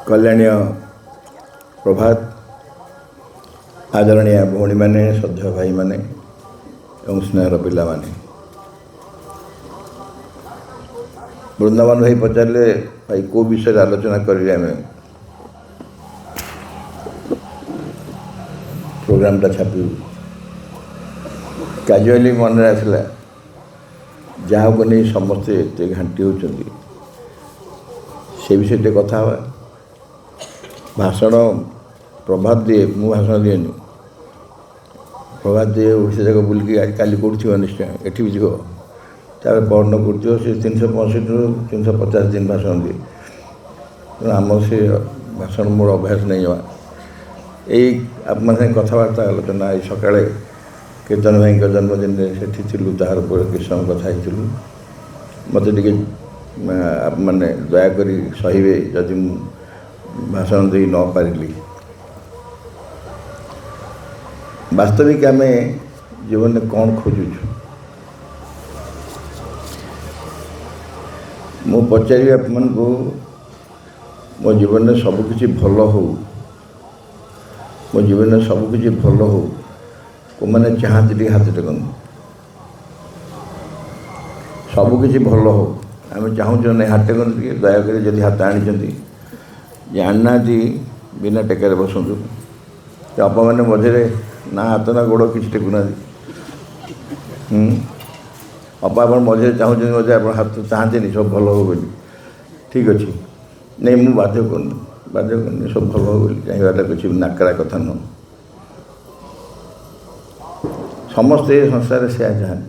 कल्याणीय प्रभात आदरणीय भौणी मैंने श्रद्धा भाई मैंने और स्नेहर पिला माने वृंदावन भाई पचारे भाई को विषय आलोचना करें आम प्रोग्रामटा छापू कैजुअली मन आसला जहाँ को नहीं समस्ते एत घाटी होती से विषय कथा भाषण प्रभात दिए मु भाषण दिएनि प्रभात दिए ओडिशा जाक बुलिकी काली कौटी निश्चय एटी भी जीव तार पढ़न कर सी 365 रू 350 दिन भाषण दिए तेणु आम से भाषण मोर अभ्यास नहीं जमा यही आप कथबार्ता आलोचना सकाଳେ कीर्तन भाई जन्मदिन से तार कृष्ण कथा मत टे माने दयाक सहे जदि भाषण दे न पारि वास्तविक आम जीवन में कौन खोजु मु पचारि आपन को मो जीवन में सबकि भल हो मो जीवन में सबकि भल हो को मैंने चाहती हाथ टेक सबकि भल हो आम चाहूँ ना हाथ टेक दयाक जदि हाथ आनी आना बिना टेकार बसतु आप मैंने मझे ना हाथ ना गोड़ कि टेकुना आप मझे चाहते मजे आप हाथ चाहते सब भल हो बोली ठीक अच्छे नहीं मुझे बाध्य करनी सब भल हो बोली चाहवाटा किसी नाकरा कथा नुह समस्ते संसार से चाहते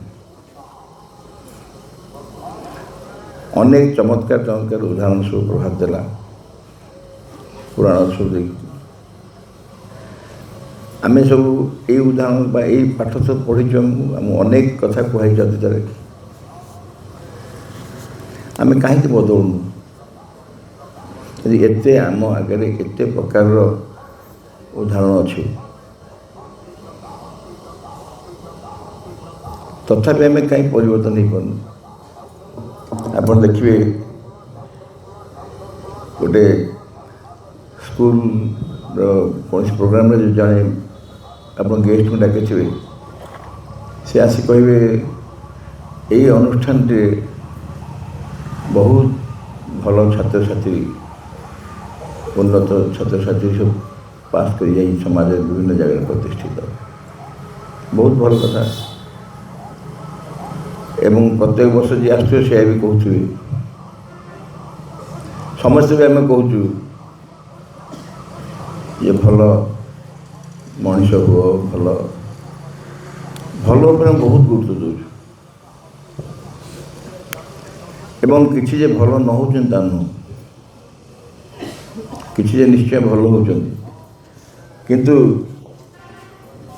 अनेक चमत्कार उदाहरण सब प्रभाव देला पुराण सब देखी आम सब ये उदाहरण यही पाठ सब पढ़ी आम अनेक कथा कहुई अतीत आम कहीं बदलुनु एत आम आगे एत प्रकार उदाहरण अच्छे तथापि आम कहीं परिवर्तन नहीं पार्नु आप देखिए गोटे स्कूल कौन प्रोग्राम जो जाने आप गेस्ट को डाक सी आसी कहे यही अनुष्ठान बहुत भल छात्र छात्री उन्नत छात्र छात्री सब पास कर समाज विभिन्न जगह प्रतिष्ठित बहुत भल कथा एवं प्रत्येक वर्ष जी आस भी कहते समस्ते भी आम कहूँ ये भल मनीष हुआ भल भल बहुत गुरुत्व दौर एवं किसी जे भल न हो नुह किसी जे निश्चय भल हो किंतु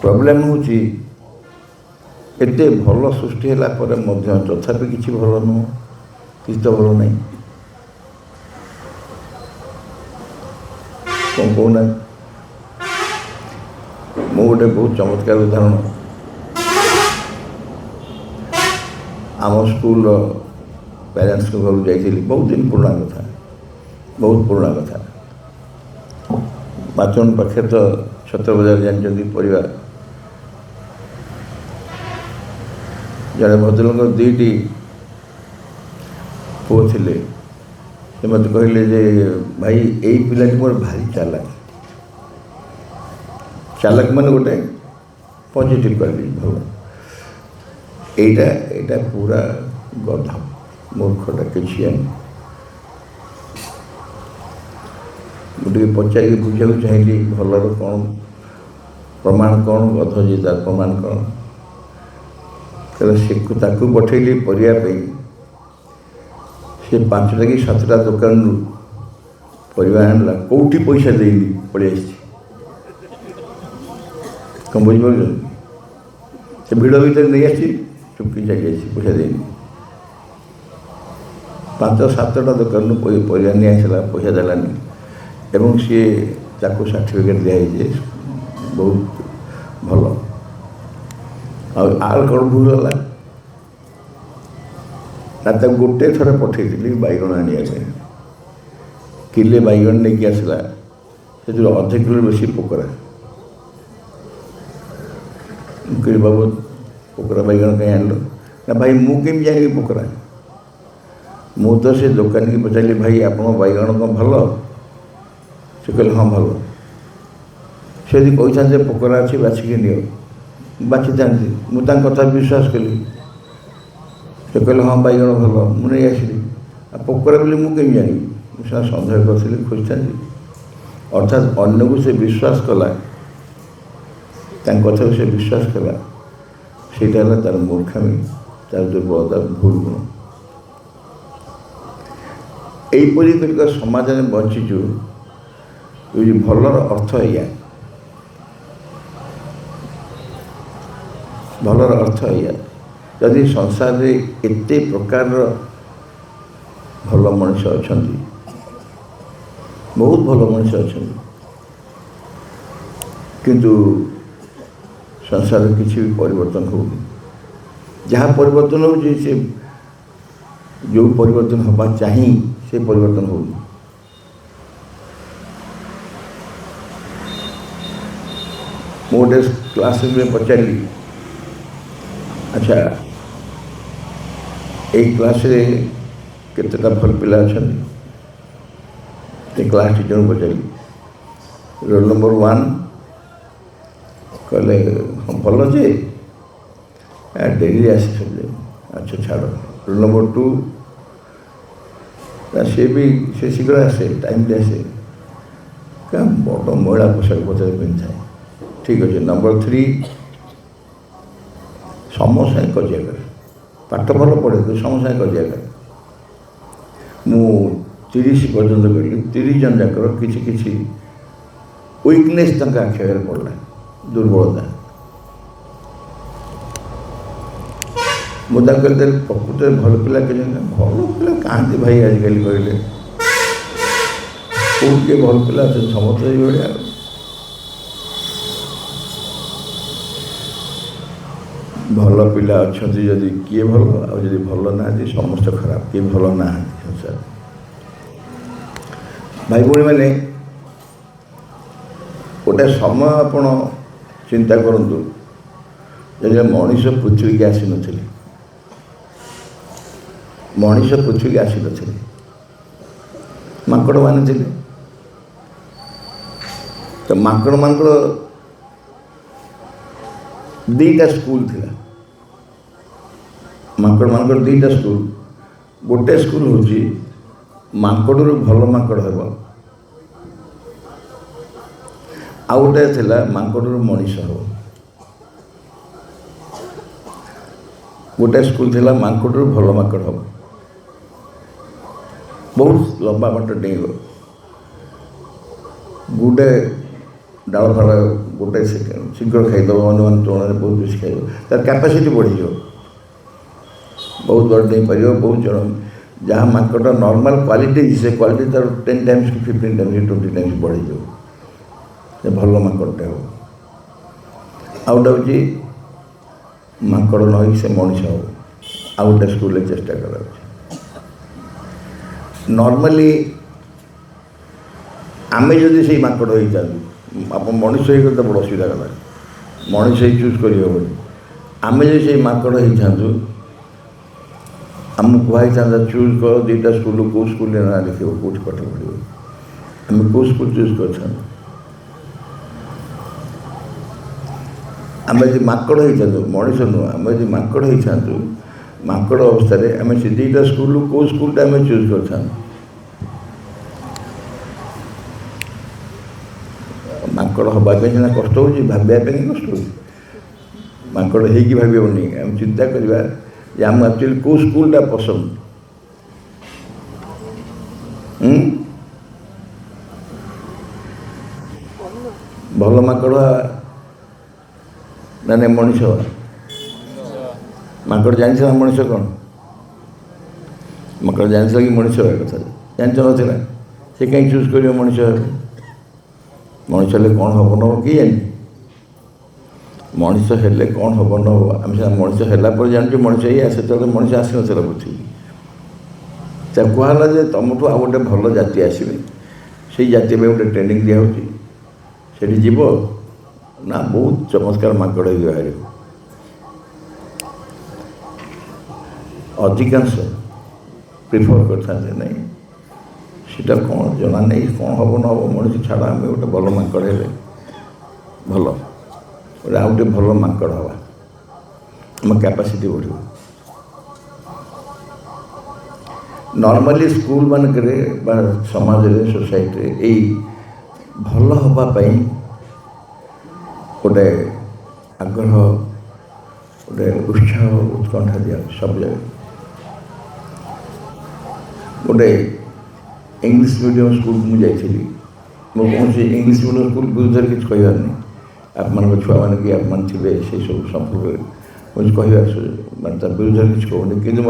प्रॉब्लम हूँ एत भल सृष्टि है तथापि किसी भल नुह किसी तो भल नहीं कौन कहना मु गोटे बहुत चमत्कार उदाहरण आम स्कूल पेरेंट्स को घर जाइली बहुत दिन पुराना कथा बहुत पुराना कथा पाचन पाखे तो छत्र बजार जानते परिवार जड़े भद्रलोक दुईटी पुओ थे से मत कहले जे भाई यही पिलाटी मोर भारी चालाक चालाक मान गोटे पॉजिटिव क्वालिटी भल एटा पूरा गधा मूर्खटा किसी मुझे पचारि बुझा चाहिए भलर कौन प्रमाण कौन गध जी तार प्रमाण कौन से पठेली पढ़ाई से 5टा कि 7टा दुकान परिवार आणला कौटी पैसा देनी पड़े कौन बुझे से भिड़ भर नहीं आसी चुपकी जाके पैसा देनी 5-7टा दुकान परिवार नहीं आसला पैसा देलानी एवं सी सर्टिफिकेट दिखाई बहुत भल आर कौन भूल है गोटे थर पठे बैगण आने କିଲେ ବାଇଗଣ ନେଇକି ଆସିଲା, ସେଥିରୁ ଅଧ କିଲୋ ବେଶୀ ପୋକରା। ମୁଁ କହିଲି ବାବୁ ପୋକରା ବାଇଗଣ କାହିଁ ଆଣିଲ? ନା ଭାଇ ମୁଁ କେମିତି ଜାଣିବି ପୋକରା? ମୁଁ ତ ସେ ଦୋକାନୀକି ପଚାରିଲି ଭାଇ ଆପଣଙ୍କ ବାଇଗଣ କ'ଣ ଭଲ? ସେ କହିଲେ ହଁ ଭଲ। ସେ ଯଦି କହିଥାନ୍ତେ ଯେ ପୋକରା ଅଛି ବାଛିକି ନିଅ, ବାଛିଥାନ୍ତି। ମୁଁ ତାଙ୍କ କଥା ବିଶ୍ୱାସ କଲି। ସେ କହିଲେ ହଁ ବାଇଗଣ ଭଲ, ମୁଁ ନେଇ ଆସିଲି। ଆଉ ପୋକରା ବୋଲି ମୁଁ କେମିତି ଜାଣିବି? ମୁଁ ସେଟା ସନ୍ଦେହ କରିଥିଲି, ଖୋଜିଥାନ୍ତି। ଅର୍ଥାତ୍ ଅନ୍ୟକୁ ସେ ବିଶ୍ୱାସ କଲା, ତାଙ୍କ କଥାକୁ ସେ ବିଶ୍ୱାସ କଲା, ସେଇଟା ହେଲା ତା'ର ମୂର୍ଖାମି, ତା'ର ଦୁର୍ବଳତା, ଭୁଲ ଗୁଣ। ଏହିପରି ଏକ ସମାଜରେ ବଞ୍ଚିଛୁ। ଭଲର ଅର୍ଥ ଏଇଆ, ଭଲର ଅର୍ଥ ଏଇଆ। ଯଦି ସଂସାରରେ ଏତେ ପ୍ରକାରର ଭଲ ମଣିଷ ଅଛନ୍ତି, ବହୁତ ଭଲ ମଣିଷ ଅଛନ୍ତି, କିନ୍ତୁ ସଂସାରରେ କିଛି ବି ପରିବର୍ତ୍ତନ ହେଉନି। ଯାହା ପରିବର୍ତ୍ତନ ହେଉଛି ସେ ଯେଉଁ ପରିବର୍ତ୍ତନ ହେବା ଚାହିଁ ସେ ପରିବର୍ତ୍ତନ ହେଉନି। ମୁଁ ଗୋଟେ କ୍ଲାସରେ ପଚାରିଲି, ଆଚ୍ଛା ଏଇ କ୍ଲାସରେ କେତେଟା ଭଲ ପିଲା ଅଛନ୍ତି? ସେ କ୍ଲାସ୍ ଟିଚରଙ୍କୁ ପଚାରିଲି। ରୋଲ୍ ନମ୍ବର 1 କହିଲେ ହଁ ଭଲ ଯେ ଡେରିରେ ଆସି ସବୁ। ଆଚ୍ଛା ଛାଡ଼। ରୋଲ୍ ନମ୍ବର 2 ସେ ବି ସେ ଶୀଘ୍ର ଆସେ, ଟାଇମ୍ରେ ଆସେ, ବଡ଼ ମହିଳା ପୋଷାକ ପତ୍ର ପିନ୍ଧିଥାଏ। ଠିକ୍ ଅଛି। ନମ୍ବର 3 ସମସ୍ତ ସାଙ୍ଗେ କଜିଆ କରେ, ପାଠ ଭଲ ପଢ଼େ କିନ୍ତୁ ସମସ୍ତ ସାଙ୍ଗେ କଜିଆ କରେ। ମୁଁ 30 ପର୍ଯ୍ୟନ୍ତ କଲି, 30 ଜଣ ଯାକର କିଛି କିଛି ୱିକନେସ୍ ତାଙ୍କ ଆଖି ଆଗରେ ପଡ଼ିଲା, ଦୁର୍ବଳତା। ମୁଁ ତାଙ୍କୁ କହିଲି ପ୍ରକୃତରେ ଭଲ ପିଲା କେହି ଭଲ ପିଲା କାହାନ୍ତି ଭାଇ ଆଜିକାଲି କହିଲେ? କେଉଁଠି କିଏ ଭଲ ପିଲା ଅଛନ୍ତି? ସମସ୍ତେ ଏଇଭଳିଆ। ଭଲ ପିଲା ଅଛନ୍ତି ଯଦି କିଏ ଭଲ, ଆଉ ଯଦି ଭଲ ନାହାନ୍ତି ସମସ୍ତେ ଖରାପ, କିଏ ଭଲ ନାହାନ୍ତି ସଂସାର। ଭାଇ ଭଉଣୀମାନେ, ଗୋଟେ ସମୟ ଆପଣ ଚିନ୍ତା କରନ୍ତୁ, ଯଦି ମଣିଷ ପୃଥିବୀକି ଆସିନଥିଲେ, ମଣିଷ ପୃଥିବୀକି ଆସିନଥିଲେ, ମାଙ୍କଡ଼ମାନେ ଥିଲେ। ତ ମାଙ୍କଡ଼ମାନଙ୍କର 2ଟା ସ୍କୁଲ ଥିଲା। ମାଙ୍କଡ଼ମାନଙ୍କର 2ଟା ସ୍କୁଲ। ଗୋଟେ ସ୍କୁଲ ହେଉଛି ମାଙ୍କଡ଼ରୁ ଭଲ ମାଙ୍କଡ଼ ହେବ, ଆଉ ଗୋଟେ ଥିଲା ମାଙ୍କଡ଼ରୁ ମଣିଷ ହେବ। ଗୋଟେ ସ୍କୁଲ ଥିଲା ମାଙ୍କଡ଼ରୁ ଭଲ ମାଙ୍କଡ଼ ହେବ, ବହୁତ ଲମ୍ବା ବାଟ ଡେଇଁବ, ଗୋଟେ ଡାଳ ଫାଳ ଗୋଟେ ଶୀଘ୍ର ଖାଇଦେବ, ଅନ୍ୟମାନେ ତୁଳନାରେ ବହୁତ ବେଶୀ ଖାଇବ, ତାର କ୍ୟାପାସିଟି ବଢ଼ିଯିବ, ବହୁତ ବଡ଼ ଡେଇଁପାରିବ। ବହୁତ ଜଣ ଯାହା ମାଙ୍କଡ଼ ନର୍ମାଲ କ୍ୱାଲିଟି, ସେ କ୍ୱାଲିଟି ତାର 10 times କି 15 times କି 20 times ବଢ଼ିଯିବ, ସେ ଭଲ ମାଙ୍କଡ଼ଟେ ହେବ। ଆଉ ଗୋଟେ ହେଉଛି ମାଙ୍କଡ଼ ନ ହେଇକି ସେ ମଣିଷ ହେବ, ଆଉ ଗୋଟେ ସ୍କୁଲରେ ଚେଷ୍ଟା କରାଯାଉଛି। ନର୍ମାଲି ଆମେ ଯଦି ସେଇ ମାଙ୍କଡ଼ ହେଇଥାନ୍ତୁ, ଆପଣ ମଣିଷ ହେଇଗଲେ ତ ବଡ଼ ଅସୁବିଧା କଲା, ମଣିଷ ହେଇ ଚୁଜ୍ କରିହେବନି। ଆମେ ଯଦି ସେଇ ମାଙ୍କଡ଼ ହେଇଥାନ୍ତୁ, ଆମକୁ କୁହାହେଇଥାନ୍ତା ଚୁଜ୍ କର 2ଟା ସ୍କୁଲ, କେଉଁ ସ୍କୁଲରେ ନାଁ ଲେଖିବ, କେଉଁଠି ପାଠ ପଢ଼ିବ, ଆମେ କେଉଁ ସ୍କୁଲ ଚୁଜ୍ କରିଥାନ୍ତୁ? ଆମେ ଯଦି ମାଙ୍କଡ଼ ହେଇଥାନ୍ତୁ, ମଣିଷ ନୁହଁ, ଆମେ ଯଦି ମାଙ୍କଡ଼ ହେଇଥାନ୍ତୁ, ମାଙ୍କଡ଼ ଅବସ୍ଥାରେ ଆମେ ସେ 2ଟା ସ୍କୁଲରୁ କେଉଁ ସ୍କୁଲଟା ଆମେ ଚୁଜ୍ କରିଥାନ୍ତୁ? ମାଙ୍କଡ଼ ହେବା ପାଇଁ ସିନା କଷ୍ଟ ହେଉଛି, ଭାବିବା ପାଇଁ କଷ୍ଟ ହେଉଛି। ମାଙ୍କଡ଼ ହେଇକି ଭାବିବନି, ଆମେ ଚିନ୍ତା କରିବା ଯେ ଆମକୁ ଆକ୍ଚୁଆଲି କେଉଁ ସ୍କୁଲଟା ପସନ୍ଦ। ଭଲ ମାଙ୍କଡ଼ ନା ମଣିଷ? ମାଙ୍କଡ଼ ଜାଣିଥିଲା ମଣିଷ କ'ଣ? ମାଙ୍କଡ଼ ଜାଣିଥିଲା କି ମଣିଷ ହେବା କଥା? ଜାଣିଛ ନଥିଲା। ସେ କାହିଁ ଚୁଜ୍ କରିବ ମଣିଷ ହେବେ? ମଣିଷ ହେଲେ କ'ଣ ହେବ ନ ହେବ କିଏ ଜାଣିଛି? ମଣିଷ ହେଲେ କ'ଣ ହେବ ନ ହେବ ଆମେ ସିନା ମଣିଷ ହେଲା ପରେ ଜାଣିଛୁ ମଣିଷ ଏଇଆ, ସେତେବେଳେ ମଣିଷ ଆସିନଥିଲା ପୃଥିବୀ। ତାକୁ କୁହାହେଲା ଯେ ତୁମଠୁ ଆଉ ଗୋଟେ ଭଲ ଜାତି ଆସିବେ, ସେଇ ଜାତି ପାଇଁ ଗୋଟେ ଟ୍ରେନିଂ ଦିଆହେଉଛି। ସେଠି ଯିବ ନା ବହୁତ ଚମତ୍କାର ମାଙ୍କଡ଼ ହେଇକି ବାହାରିବ। ଅଧିକାଂଶ ପ୍ରିଫର୍ କରିଥାନ୍ତି ନାହିଁ ସେଟା କ'ଣ ଜଣା ନାହିଁ, କ'ଣ ହେବ ନ ହେବ ମଣିଷ ଛାଡ଼, ଆମେ ଗୋଟେ ଭଲ ମାଙ୍କଡ଼ ହେଲେ ଭଲ, ଗୋଟେ ଆଉ ଗୋଟେ ଭଲ ମାଙ୍କଡ଼ ହେବା, ଆମ କ୍ୟାପାସିଟି ବଢ଼ିବ। ନର୍ମାଲି ସ୍କୁଲ ମାନଙ୍କରେ ବା ସମାଜରେ ସୋସାଇଟିରେ ଏଇ ଭଲ ହେବା ପାଇଁ ଗୋଟେ ଆଗ୍ରହ, ଗୋଟେ ଉତ୍ସାହ ଉତ୍କଣ୍ଠା ଦିଆଯାଉଛି ସବୁ ଜାଗାରେ। ଗୋଟେ ଇଂଲିଶ ମିଡ଼ିୟମ୍ ସ୍କୁଲକୁ ମୁଁ ଯାଇଥିଲି। ମୁଁ କୌଣସି ଇଂଲିଶ ମିଡ଼ିୟମ୍ ସ୍କୁଲ ବିରୁଦ୍ଧରେ କିଛି କହିବାର ନାହିଁ। ଆପଣମାନଙ୍କ ଛୁଆମାନେ କି ଆପଣମାନେ ଥିବେ ସେସବୁ ସମ୍ପର୍କରେ କିଛି କହିବାର ମାନେ ତା ବିରୁଦ୍ଧରେ କିଛି କହୁନି, କିନ୍ତୁ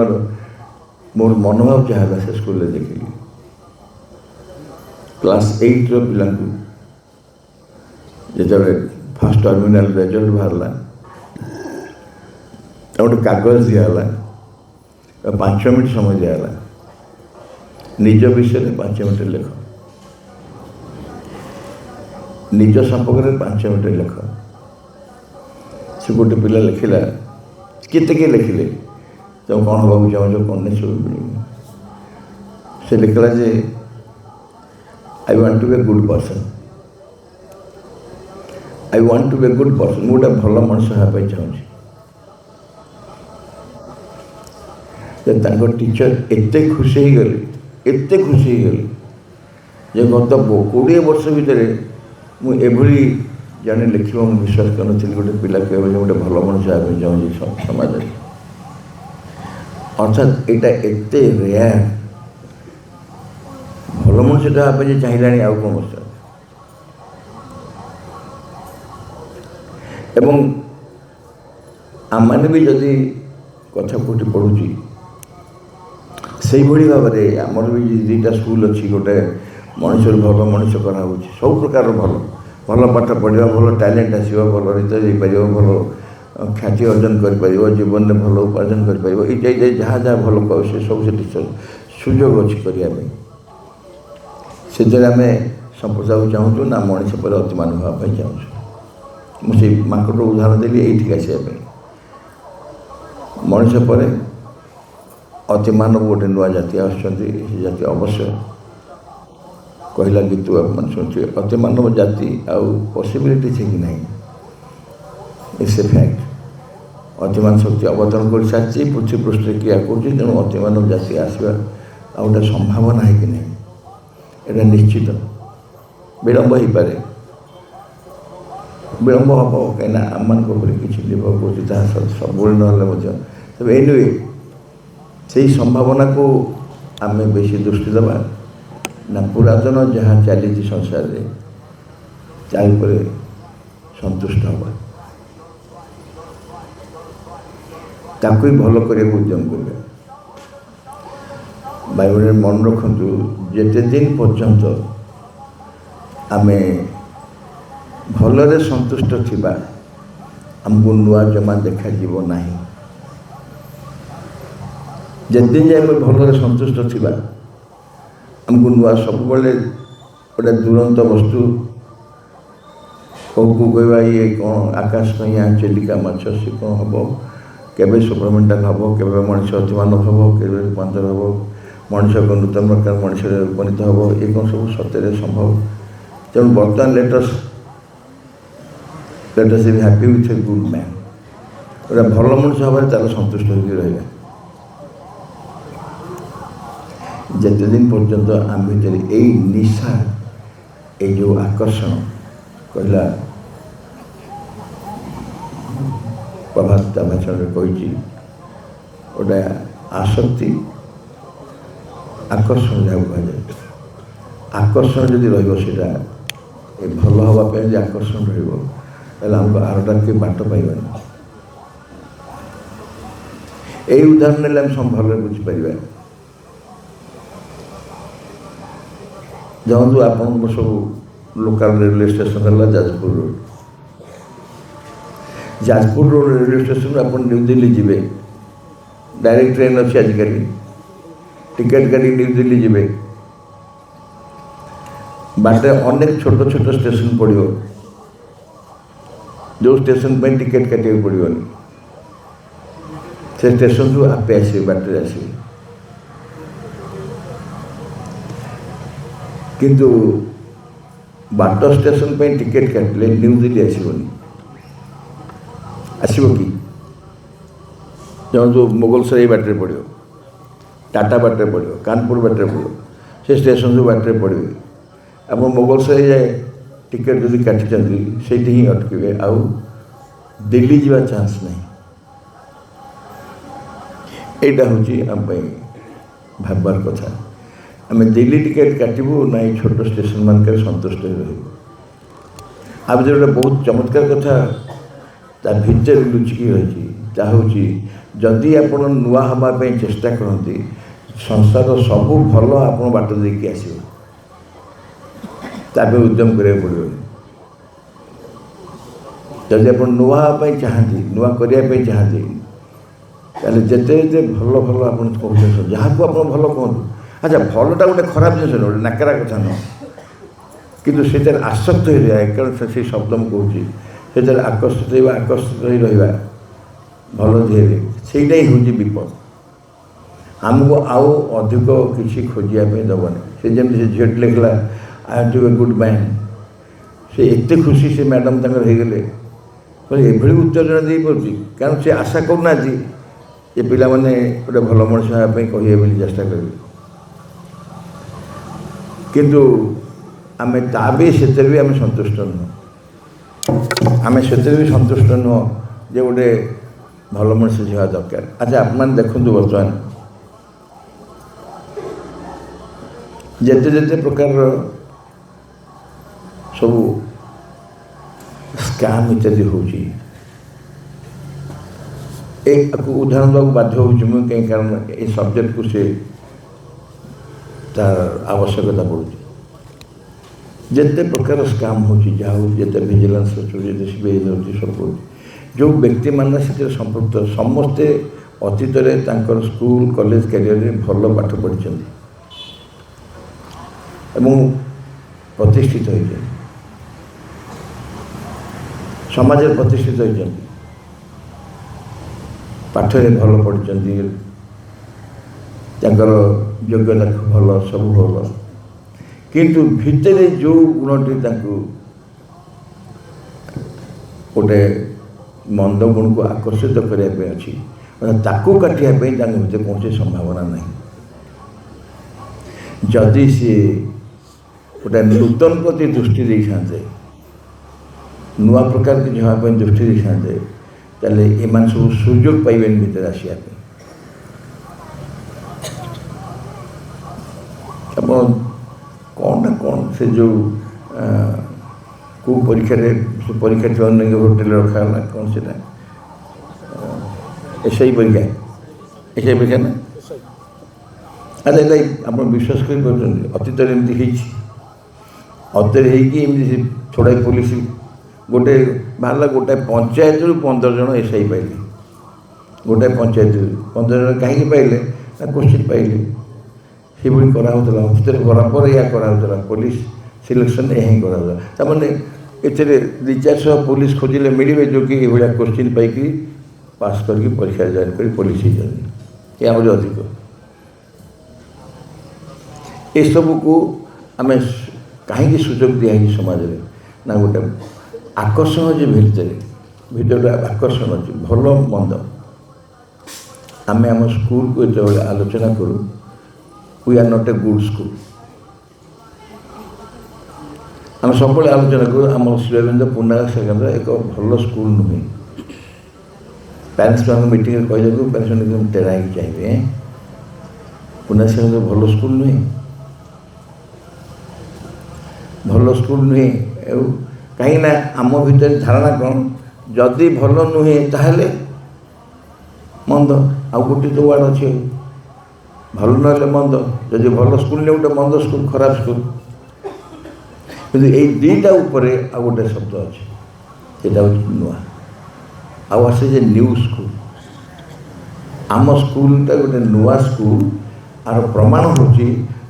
ମୋର ମନୋଭାବ ଯାହା ହେଲା ସେ ସ୍କୁଲରେ ଦେଖିଲି। କ୍ଲାସ୍ 8ର ପିଲାଙ୍କୁ ଯେତେବେଳେ ଫାର୍ଷ୍ଟ ଟର୍ମିନାଲ୍ ରେଜଲ୍ଟ ବାହାରିଲା, ଗୋଟେ କାଗଜ ଦିଆହେଲା, 5 ମିନିଟ୍ ସମୟ ଦିଆହେଲା, ନିଜ ବିଷୟରେ 5 ମିନିଟ୍ ଲେଖ, ନିଜ ସମ୍ପର୍କରେ 5 ମିନିଟ୍ ଲେଖ। ସେ ଗୋଟେ ପିଲା ଲେଖିଲା, କେତେ କିଏ ଲେଖିଲେ ତୁମେ କ'ଣ ହେବାକୁ ଚାହୁଁଛ, କ'ଣ ନାହିଁ ସବୁ ମିଳିବ। ସେ ଲେଖିଲା ଯେ I want to B A good person, I want to B A good person, ମୁଁ ଗୋଟେ ଭଲ ମଣିଷ ହେବା ପାଇଁ ଚାହୁଁଛି। ତାଙ୍କ ଟିଚର ଏତେ ଖୁସି ହେଇଗଲେ ଯେ ଗତ 20 ବର୍ଷ ଭିତରେ ମୁଁ ଏଭଳି ଜଣେ ଲେଖିବ ମୁଁ ବିଶ୍ୱାସ କରିନଥିଲି। ଗୋଟେ ପିଲା କହିବ ଯେ ଗୋଟେ ଭଲ ମଣିଷ ହେବା ପାଇଁ ଚାହୁଁଛି ସମାଜରେ। ଅର୍ଥାତ୍ ଏଇଟା ଏତେ ରେୟାର, ଭଲ ମଣିଷଟା ହେବା ପାଇଁ ଯେ ଚାହିଁଲାଣି ଆଉ କ'ଣ ବର୍ଷ। ଏବଂ ଆମମାନେ ବି ଯଦି କଥା କେଉଁଠି ପଢ଼ୁଛି ସେଇଭଳି ଭାବରେ ଆମର ବି 2ଟା ସ୍କୁଲ ଅଛି। ଗୋଟେ ମଣିଷରୁ ଭଲ ମଣିଷ କରାହେଉଛି, ସବୁ ପ୍ରକାର ଭଲ ପାଠ ପଢ଼ିବା, ଭଲ ଟ୍ୟାଲେଣ୍ଟ ଆସିବ, ଭଲ ରିସର୍ଚ୍ଚ ହେଇପାରିବ, ଭଲ ଖ୍ୟାତି ଅର୍ଜନ କରିପାରିବ, ଜୀବନରେ ଭଲ ଉପାର୍ଜନ କରିପାରିବ। ଏଇଟା ଯାହା ଭଲ ପାଉ ସେ ସବୁ ସେଠି ସୁଯୋଗ ଅଛି କରିବା ପାଇଁ। ସେଥିରେ ଆମେ ସମ୍ପ୍ରଦାୟକୁ ଚାହୁଁଛୁ ନା ମଣିଷ ପରେ ଅତିମାନ ହେବା ପାଇଁ ଚାହୁଁଛୁ। ମୁଁ ସେଇ ମାଙ୍କଡ଼ର ଉଦାହରଣ ଦେଲି ଏଇଠିକି ଆସିବା ପାଇଁ। ମଣିଷ ପରେ ଅତିମାନବ ଗୋଟେ ନୂଆ ଜାତି ଆସୁଛନ୍ତି। ସେ ଜାତି ଅବଶ୍ୟ କହିଲା ଗୀତୁ ଆପଣମାନେ ଶୁଣୁଥିବେ, ଅତିମାନବ ଜାତି ଆଉ ପସିବିଲିଟି ଠିକ୍ ନାହିଁ, ଇଟ୍ସ ଏ ଫ୍ୟାକ୍ଟ। ଅତିମାନ ଶକ୍ତି ଅବତରଣ କରିସାରିଛି, ପୃଥିବୀ ପୃଷ୍ଠରେ କ୍ରିୟା କରୁଛି, ତେଣୁ ଅତିମାନବ ଜାତି ଆସିବା ଆଉ ଗୋଟେ ସମ୍ଭାବନା ହେଇକି ନାହିଁ। ଏଇଟା ନିଶ୍ଚିତ ବିଳମ୍ବ ହେଇପାରେ, ବିଳମ୍ବ ହେବ, କାହିଁକିନା ଆମମାନଙ୍କ ଉପରେ କିଛି ନିର୍ଭର କରୁଛି, ତାହା ସବୁବେଳେ ନହେଲେ ମଧ୍ୟ। ତେବେ ଏନିୱେ ସେଇ ସମ୍ଭାବନାକୁ ଆମେ ବେଶୀ ଦୃଷ୍ଟି ଦେବା ନା ପୁରାତନ ଯାହା ଚାଲିଛି ସଂସାରରେ ତା ଉପରେ ସନ୍ତୁଷ୍ଟ ହେବା, ତାକୁ ହିଁ ଭଲ କରିବାକୁ ଉଦ୍ୟମ କରିବା। ଭାଇମାନେ ମନେ ରଖନ୍ତୁ, ଯେତେ ଦିନ ପର୍ଯ୍ୟନ୍ତ ଆମେ ଭଲରେ ସନ୍ତୁଷ୍ଟ ଥିବା ଆମକୁ ନୂଆ ଜମା ଦେଖାଯିବ ନାହିଁ। ଯେତେ ଯାଏ ଆମେ ଭଲରେ ସନ୍ତୁଷ୍ଟ ଥିବା ଆମକୁ ନୂଆ ସବୁବେଳେ ଗୋଟେ ଦୁରନ୍ତ ବସ୍ତୁ କହୁକୁ କହିବା ଇଏ କ'ଣ ଆକାଶ କଇଁଆ ଚିଲିକା ମାଛ ସେ କ'ଣ ହେବ, କେବେ ସୁପରମେଣ୍ଟାଲ ହେବ, କେବେ ମଣିଷ ଅତିମାନବ ହେବ, କେବେ ରୂପାନ୍ତର ହେବ, ମଣିଷ ଏକ ନୂତନ ପ୍ରକାର ମଣିଷରେ ଉପନୀତ ହେବ, ଏ କ'ଣ ସବୁ ସତ୍ୟରେ ସମ୍ଭବ। ତେଣୁ ବର୍ତ୍ତମାନ let's B happy with a good man. ଗୋଟେ ଭଲ ମଣିଷ ହେବାରେ ତାର ସନ୍ତୁଷ୍ଟ ହୋଇକି ରହିବା। ଯେତେଦିନ ପର୍ଯ୍ୟନ୍ତ ଆମ ଭିତରେ ଏଇ ନିଶା, ଏଇ ଯେଉଁ ଆକର୍ଷଣ କହିଲା ପ୍ରଭାତ ତା ଭାଷଣରେ କହିଛି, ଗୋଟେ ଆସକ୍ତି ଆକର୍ଷଣ ଯାହାକୁ କୁହାଯାଏ, ଆକର୍ଷଣ ଯଦି ରହିବ ସେଇଟା ଏ ଭଲ ହେବା ପାଇଁ ଯଦି ଆକର୍ଷଣ ରହିବ ତାହେଲେ ଆମକୁ ଆରଟା କିଏ ବାଟ ପାଇବାନି। ଏଇ ଉଦାହରଣ ନେଲେ ଆମେ ଭଲରେ ବୁଝିପାରିବା। ଦେଖନ୍ତୁ ଆପଣଙ୍କ ସବୁ ଲୋକାଲ ରେଲୱେ ଷ୍ଟେସନ ହେଲା Jajpur road. Jajpur road railway ଷ୍ଟେସନରୁ ଆପଣ ନ୍ୟୁ ଦିଲ୍ଲୀ ଯିବେ, ଡାଇରେକ୍ଟ ଟ୍ରେନ୍ ଅଛି ଆଜିକାଲି, ଟିକେଟ୍ କାଟି ନ୍ୟୁ ଦିଲ୍ଲୀ ଯିବେ। ବାଟରେ ଅନେକ ଛୋଟ ଛୋଟ ଷ୍ଟେସନ ପଡ଼ିବ, ଯେଉଁ ଷ୍ଟେସନ ପାଇଁ ଟିକେଟ୍ କାଟିବାକୁ ପଡ଼ିବନି, ସେ ଷ୍ଟେସନରୁ ଆପେ ଆସିବେ, ବାଟରେ ଆସିବେ। କିନ୍ତୁ ବାଟ ଷ୍ଟେସନ ପାଇଁ ଟିକେଟ୍ କାଟିଲେ ନ୍ୟୁ ଦିଲ୍ଲୀ ଆସିବନି। ଆସିବ କି? ଯେଉଁ ମୋଗଲସରାଇ ବାଟରେ ପଡ଼ିବ, ଟାଟା ବାଟରେ ପଡ଼ିବ, କାନପୁର ବାଟରେ ପଡ଼ିବ, ସେ ଷ୍ଟେସନରୁ ବାଟରେ ପଡ଼ିବେ। ଆପଣ ମୋଗଲସରାଇ ଯାଏ ଟିକେଟ୍ ଯଦି କାଟିଛନ୍ତି ସେଇଠି ହିଁ ଅଟକିବେ, ଆଉ ଦିଲ୍ଲୀ ଯିବା ଚାନ୍ସ ନାହିଁ। এইটা ହେଉଛି ଆମ ପାଇଁ ଭାବବାର କଥା। ଆମେ ଦିଲ୍ଲୀ ଟିକେଟ୍ କାଟିବୁ ନା ଏଇ ଛୋଟ ଷ୍ଟେସନ ମାନଙ୍କରେ ସନ୍ତୁଷ୍ଟ ହୋଇ ରହିବୁ। ଆଉ ଗୋଟେ ବହୁତ ଚମତ୍କାର କଥା ତା ଭିତରେ ଲୁଚିକି ରହିଛି, ତାହା ହେଉଛି ଯଦି ଆପଣ ନୂଆ ହେବା ପାଇଁ ଚେଷ୍ଟା କରନ୍ତି, ସଂସାର ସବୁ ଭଲ ଆପଣ ବାଟ ଦେଇକି ଆସିବ, ତା ପାଇଁ ଉଦ୍ୟମ କରିବାକୁ ପଡ଼ିବନି। ଯଦି ଆପଣ ନୂଆ ହେବା ପାଇଁ ଚାହାନ୍ତି, ନୂଆ କରିବା ପାଇଁ ଚାହାନ୍ତି, ତାହେଲେ ଯେତେ ଯେତେ ଭଲ ଭଲ ଆପଣ କହୁଛନ୍ତି, ଯାହାକୁ ଆପଣ ଭଲ କୁହନ୍ତୁ। ଆଚ୍ଛା, ଭଲଟା ଗୋଟେ ଖରାପ ଜିନିଷ ନୁହେଁ, ଗୋଟେ ନାକରା କଥା ନୁହଁ, କିନ୍ତୁ ସେଥିରେ ଆସକ୍ତ ହୋଇ ରହିବା, କାରଣ ସେଇ ଶବ୍ଦ ମୁଁ କହୁଛି, ସେଥିରେ ଆକର୍ଷିତ ହୋଇ ରହିବା ଭଲ ଧିରେ, ସେଇଟା ହିଁ ହେଉଛି ବିପଦ। ଆମକୁ ଆଉ ଅଧିକ କିଛି ଖୋଜିବା ପାଇଁ ଦେବନି। ସେ ଯେମିତି ସେ ଝିଅଟି ଲେଖିଲା I am to a good man, ସେ ଏତେ ଖୁସି ସେ ମ୍ୟାଡ଼ାମ୍ ତାଙ୍କର ହେଇଗଲେ, କହିଲେ ଏଭଳି ଉତ୍ତର ଜଣେ ଦେଇପାରୁଛି, କାରଣ ସେ ଆଶା କରୁନାହାନ୍ତି ଯେ ପିଲାମାନେ ଗୋଟେ ଭଲ ମଣିଷ ହେବା ପାଇଁ କହିବେ ବୋଲି ଚେଷ୍ଟା କରିବେ। କିନ୍ତୁ ଆମେ ତା ବି ସେଥିରେ ବି ଆମେ ସନ୍ତୁଷ୍ଟ ନୁହଁ, ଆମେ ସେଥିରେ ବି ସନ୍ତୁଷ୍ଟ ନୁହଁ ଯେ ଗୋଟେ ଭଲ ମଣିଷ ହେବା ଦରକାର। ଆଚ୍ଛା, ଆପଣମାନେ ଦେଖନ୍ତୁ ବର୍ତ୍ତମାନ ଯେତେ ଯେତେ ପ୍ରକାରର ସବୁ ସ୍କାମ୍ ଇତ୍ୟାଦି ହେଉଛି, ଏହାକୁ ଉଦାହରଣ ଦେବାକୁ ବାଧ୍ୟ ହେଉଛି ମୁଁ, କାରଣ ଏ ସବଜେକ୍ଟକୁ ସେ ତାର ଆବଶ୍ୟକତା ପଡ଼ୁଛି। ଯେତେ ପ୍ରକାର ସ୍କାମ୍ ହେଉଛି, ଯାହା ହେଉଛି, ଯେତେ ଭିଜିଲାନ୍ସ ଅଛି, ଯେତେ ସିବିଆଇ ହେଉଛି, ସବୁ ହେଉଛି, ଯେଉଁ ବ୍ୟକ୍ତିମାନେ ସେଥିରେ ସମ୍ପୃକ୍ତ ସମସ୍ତେ ଅତୀତରେ ତାଙ୍କର ସ୍କୁଲ କଲେଜ କ୍ୟାରିୟରରେ ଭଲ ପାଠ ପଢ଼ିଛନ୍ତି ଏବଂ ପ୍ରତିଷ୍ଠିତ ହୋଇଛନ୍ତି, ସମାଜରେ ପ୍ରତିଷ୍ଠିତ ହୋଇଛନ୍ତି, ପାଠରେ ଭଲ ପଢ଼ିଛନ୍ତି, ତାଙ୍କର ଯୋଗ୍ୟତା ଭଲ, ସବୁ ଭଲ, କିନ୍ତୁ ଭିତରେ ଯେଉଁ ଗୁଣଟି ତାଙ୍କୁ ଗୋଟେ ମନ୍ଦ ଗୁଣକୁ ଆକର୍ଷିତ କରିବା ପାଇଁ ଅଛି, ତାକୁ କାଟିବା ପାଇଁ ତାଙ୍କ ଭିତରେ କୌଣସି ସମ୍ଭାବନା ନାହିଁ। ଯଦି ସିଏ ଗୋଟେ ନୂତନ ପ୍ରତି ଦୃଷ୍ଟି ଦେଇଥାନ୍ତେ, ନୂଆ ପ୍ରକାର କିଛି ହେବା ପାଇଁ ଦୃଷ୍ଟି ଦେଇଥାନ୍ତେ, ତାହେଲେ ଏମାନେ ସବୁ ସୁଯୋଗ ପାଇବେନି ଭିତରେ ଆସିବା ପାଇଁ। ଆପଣ କ'ଣ ନା କ'ଣ ସେ ଯେଉଁ କେଉଁ ପରୀକ୍ଷାରେ ସେ ପରୀକ୍ଷାର୍ଥୀ ଅନେକ ହୋଟେଲରେ ରଖାଗଲା, କ'ଣ ସେଟା ଏସ୍ଆଇ ପରୀକ୍ଷା, ଏସ୍ଆଇ ପରୀକ୍ଷା ନା? ଆଚ୍ଛା, ଏଇଟା ଆପଣ ବିଶ୍ୱାସ କରିପାରୁଛନ୍ତି ଅତୀତରେ ଏମିତି ହେଇଛି? ଅତୀତରେ ହେଇକି ଏମିତି ସେ ଛଡ଼ାଇ ପୋଲିସ ଗୋଟେ ବାହାରିଲା, ଗୋଟାଏ ପଞ୍ଚାୟତରୁ 15 ଜଣ ଏସ୍ଆଇ ପାଇଲେ, ଗୋଟାଏ ପଞ୍ଚାୟତରୁ 15 ଜଣ କାହିଁକି ପାଇଲେ ନା କୋଶ୍ଚିନ୍ ପାଇଲେ, ସେଭଳି କରାହେଉଥିଲା। ଅତୀତରେ ଗଲା ପରେ ଏହା କରାହେଉଥିଲା, ପୋଲିସ ସିଲେକ୍ସନ୍ ଏହା ହିଁ କରାହେଉଥିଲା। ତାମାନେ ଏଥିରେ 200-400 ପୋଲିସ ଖୋଜିଲେ ମିଳିବେ ଯେଉଁକି ଏଭଳିଆ କୋଶ୍ଚିନ୍ ପାଇକି ପାସ୍ କରିକି ପରୀକ୍ଷା ଜଏନ୍ କରି ପୋଲିସ ହେଇଛନ୍ତି, ଏ ଆହୁରି ଅଧିକ। ଏସବୁକୁ ଆମେ କାହିଁକି ସୁଯୋଗ ଦିଆହେଇଛି ସମାଜରେ ନା ଗୋଟେ ଆକର୍ଷଣ ଅଛି, ଭିତରେ ଆକର୍ଷଣ ଅଛି, ଭଲ ମନ୍ଦ। ଆମେ ଆମ ସ୍କୁଲକୁ ଯେତେବେଳେ ଆଲୋଚନା କରୁ, we are not a good school, आम सब आलोचना करूँ आम श्रीअरविंद पूर्णांग सेकेंडर एक भल स्कूल नुहे। पेरेंट्स मान मीटिंग कहीदे पेरेंट्स मैंने टेरा ही चाहिए पूर्णांग सेकेंडर भल स्कूल नुहे, भल स्कूल नुहे। कहीं आम भीतर धारणा कौन जदि भल नुहे ताहले मंद आउ गोटे तो वार्ड अच्छे भल ना मंद, जदि भल स्कूल ने गोटे मंद स्कूल खराब स्कूल। कि दुईटा उपरे आ गोटे शब्द अच्छे यहाँ हूँ नुआ आसे न्यू स्कूल। आम स्कूलटा गोटे नुआ स्कूल आर प्रमाण हूँ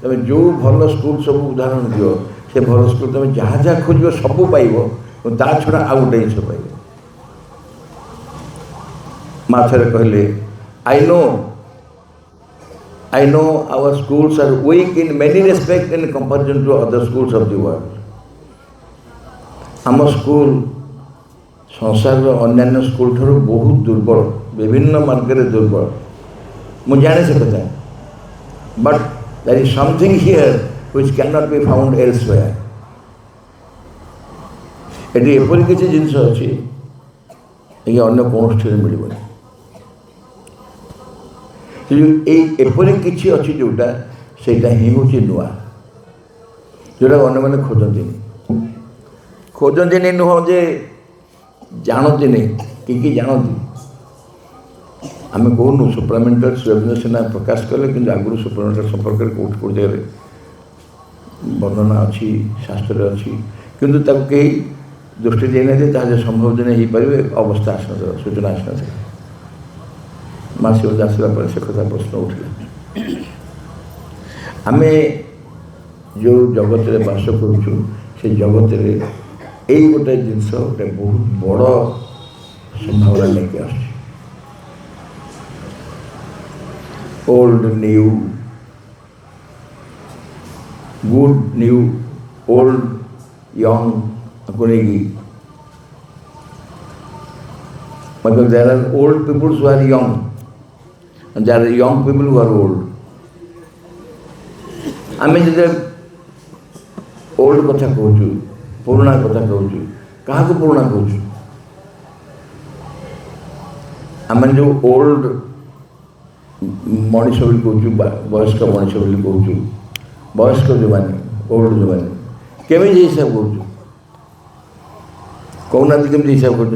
तुम जो भल स्कूल सब उदाहरण दियो से से भल स्कूल तुम जहाँ जहाँ खोज सब पाइब ता छड़ा आउ गोटे जिन पाइब माँ थे कहले I know our schools are weak in many respects in comparison to other schools of the world. आम स्कूल संसार अन्य स्कूल ठार बहुत दुर्बल विभिन्न मार्ग दुर्बल मुझे जाने से कथा but there is something here which can not be found elsewhere एटी एपरि किसी जिनस अच्छी ये अन्य कौन मिलबनी एपरि किसी अच्छी जोटा से ही हूँ नुआ जोटा अन्य मैंने खोजती नुह जे जानती नहीं कि जानती आम कहूँ सुप्रामेंटर सुरेंद्र सिन्हा प्रकाश कले कि आगुरी सुप्रामेंटर संपर्क में कौट कौट जगह वर्णना अच्छी शास्त्र अच्छी किंतु कहीं दृष्टि देना संभव दिन हो पारे अवस्था आसना सूचना आसना माँ शिवज आसला से कथा प्रश्न उठला आम जो जगत में बास करुचु से जगत यही गोटे जिनस गोटे बहुत बड़ संभावना लेके आस old new good new old young को लेकिन मतलब there are old peoples who are young and there are young people who are old. आमे जब ओल्ड कथा कहूँ पुराना कथा कहूँ क्या पुराना कहूँ आम जो ओल्ड मनीष बोली कहूँ वयस्क मनीष बोली कहूँ वयस्क जो मैंने ओल्ड जो मैंने केमी हिसाब कहूँ कहूना केमी हिसाब कर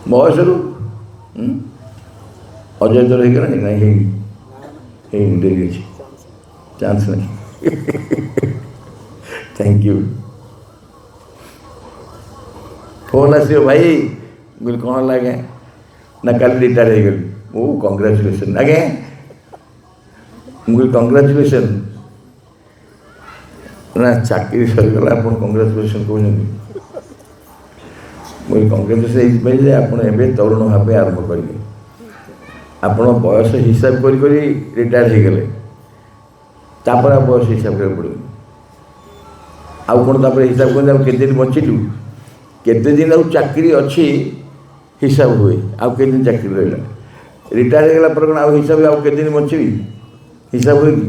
बयस अजय तो रही ना डेरी अच्छी चांस नहीं थैंक यू फोन आसो भाई बोले कौन लगे ना कल रिटायर हो गली ओ कंग्रेचुलेसन आगे मुझे कंग्रेचुलेसन ना चाकरी सरीगला आप कंग्रेचुलेसन कहते मुझे कंग्रेचुलेसन ये आप तरुण भाव आरंभ करेंगे आप बयस हिसाब कर रिटायर हो गले तापर बयस हिसाब कर पड़े आउ कौन हिसाब कर दिन बचिलु केते दिन आउ चाकरी अच्छी हिसाब हुए आउ के दिन चाकरी रहा रिटायर होगा पर कौन आउ हिसाब आउ के दिन बचबी हिसाब हुए कि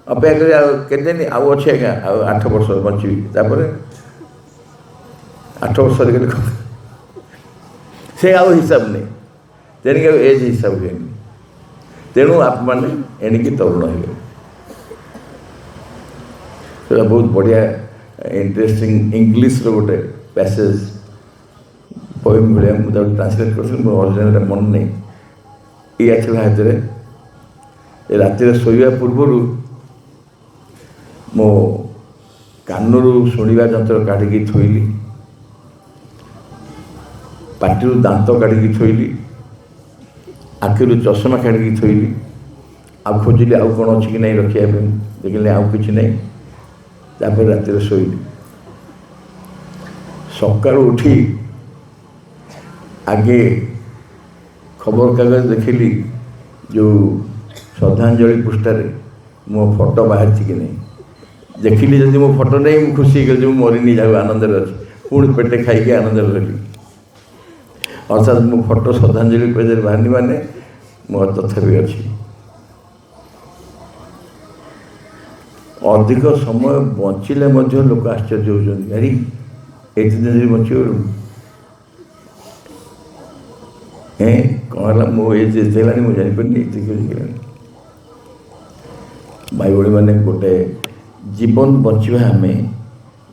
अपेक्षा कर दिन आउ अच्छे आज्ञा आउ 8 वर्ष बचबी तापर 8 वर्ष गले से आउ हिसाब नहीं तेणुक एज हिसाब हुए तेणु आप मैंने एणिकी तरुण हो बहुत बढ़िया इंटरेस्टिंग इंग्लिश गोटे पैसेज पोएम भाया मुझे ट्रांसलेट कर ओरिजिनल मन नहीं या हाथ में राति शोवा पूर्व मो कानूर शुणा जंत्र काढ़ी थोली पार्टी दांत काढ़ी थोली आखिर चषमा काढ़ी थोली आउ खोजिली आउ कौन अच्छी कि नहीं रखा देखिले आउ कि नहीं तापर राति शोली सका उठी आगे खबर कागज देखिली जो श्रद्धांजलि पृष्ठार मो फोटो बाहर कि नहीं देखिली जब मो फोटो नहीं मुझे खुशी जो मरीनी जाऊ आनंद अच्छी पुणी पेटे खाई आनंद रही अर्थात मो फोटो श्रद्धांजलि पेज बाहर माने मोर तथापि अच्छी अधिक समय बचिले लोक आश्चर्य होती अरे एक दिन बचगलु कौन है मो एज एत है मुझे जापर भाई भाई मैंने गोटे जीवन बचा आम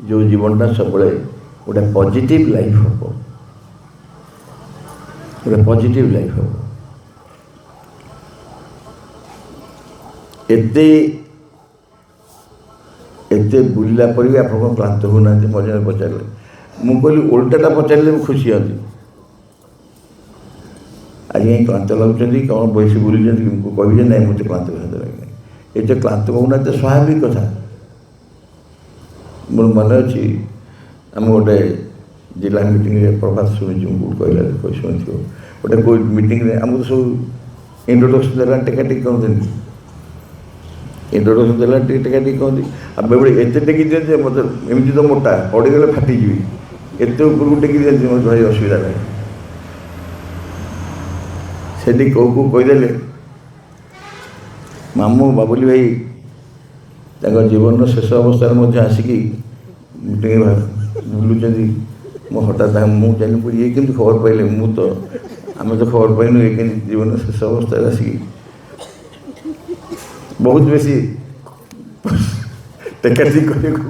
जो जीवनटा सब गोटे पॉजिटिव लाइफ हम गोटे पॉजिटिव लाइफ हम एते बुलला पर भी आप क्लांत होना मजा पचारे मुझे कहली उल्टाटा पचारे मुझे खुशी होती आज क्लांत लगुच कौन बैसी बुलूँ कही ना मुझे क्लांत लगे এটা ক্লান্ত ହେଉନା ତ ସ୍ୱାଭାବିକ କଥା। ମୋର ମନେ ଅଛି ଆମେ ଗୋଟେ ଜିଲ୍ଲା ମିଟିଂରେ ପ୍ରଭାତ ଶୁଣିଛୁ କହିଲା ଶୁଣିଥିବ ଗୋଟେ ମିଟିଂରେ ଆମକୁ ସବୁ ଇଣ୍ଟ୍ରୋଡକ୍ସନ୍ ଦେଲା ଟେକାଟେକି କହନ୍ତିନି, ଇଣ୍ଟ୍ରୋଡକ୍ସନ୍ ଦେଲା ଟିକେ ଟେକାଟେକି କହନ୍ତି। ଆଉ ବେଳେବେଳେ ଏତେ ଟେକି ଦିଅନ୍ତି ମୋତେ ଏମିତି ତ ମୋଟା ପଡ଼ିଗଲେ ଫାଟିଯିବି, ଏତେ ଉପରକୁ ଟେକି ଦିଅନ୍ତି ମୋତେ ଭାରି ଅସୁବିଧା ଲାଗେ। ସେଠି କେଉଁ କହିଦେଲେ ମାମୁଁ ବାବୁଲି ଭାଇ ତାଙ୍କ ଜୀବନର ଶେଷ ଅବସ୍ଥାରେ ମଧ୍ୟ ଆସିକି ମିଟିଂରେ ବୁଲୁଛନ୍ତି। ମୁଁ ହଠାତ୍ ମୁଁ ଜାଣିଲି ଇଏ କେମିତି ଖବର ପାଇଲେ, ଆମେ ତ ଖବର ପାଇନୁ, ଇଏ କେମିତି ଜୀବନର ଶେଷ ଅବସ୍ଥାରେ ଆସିକି ବହୁତ ବେଶୀ ଟେକାଟେକି କରିବାକୁ।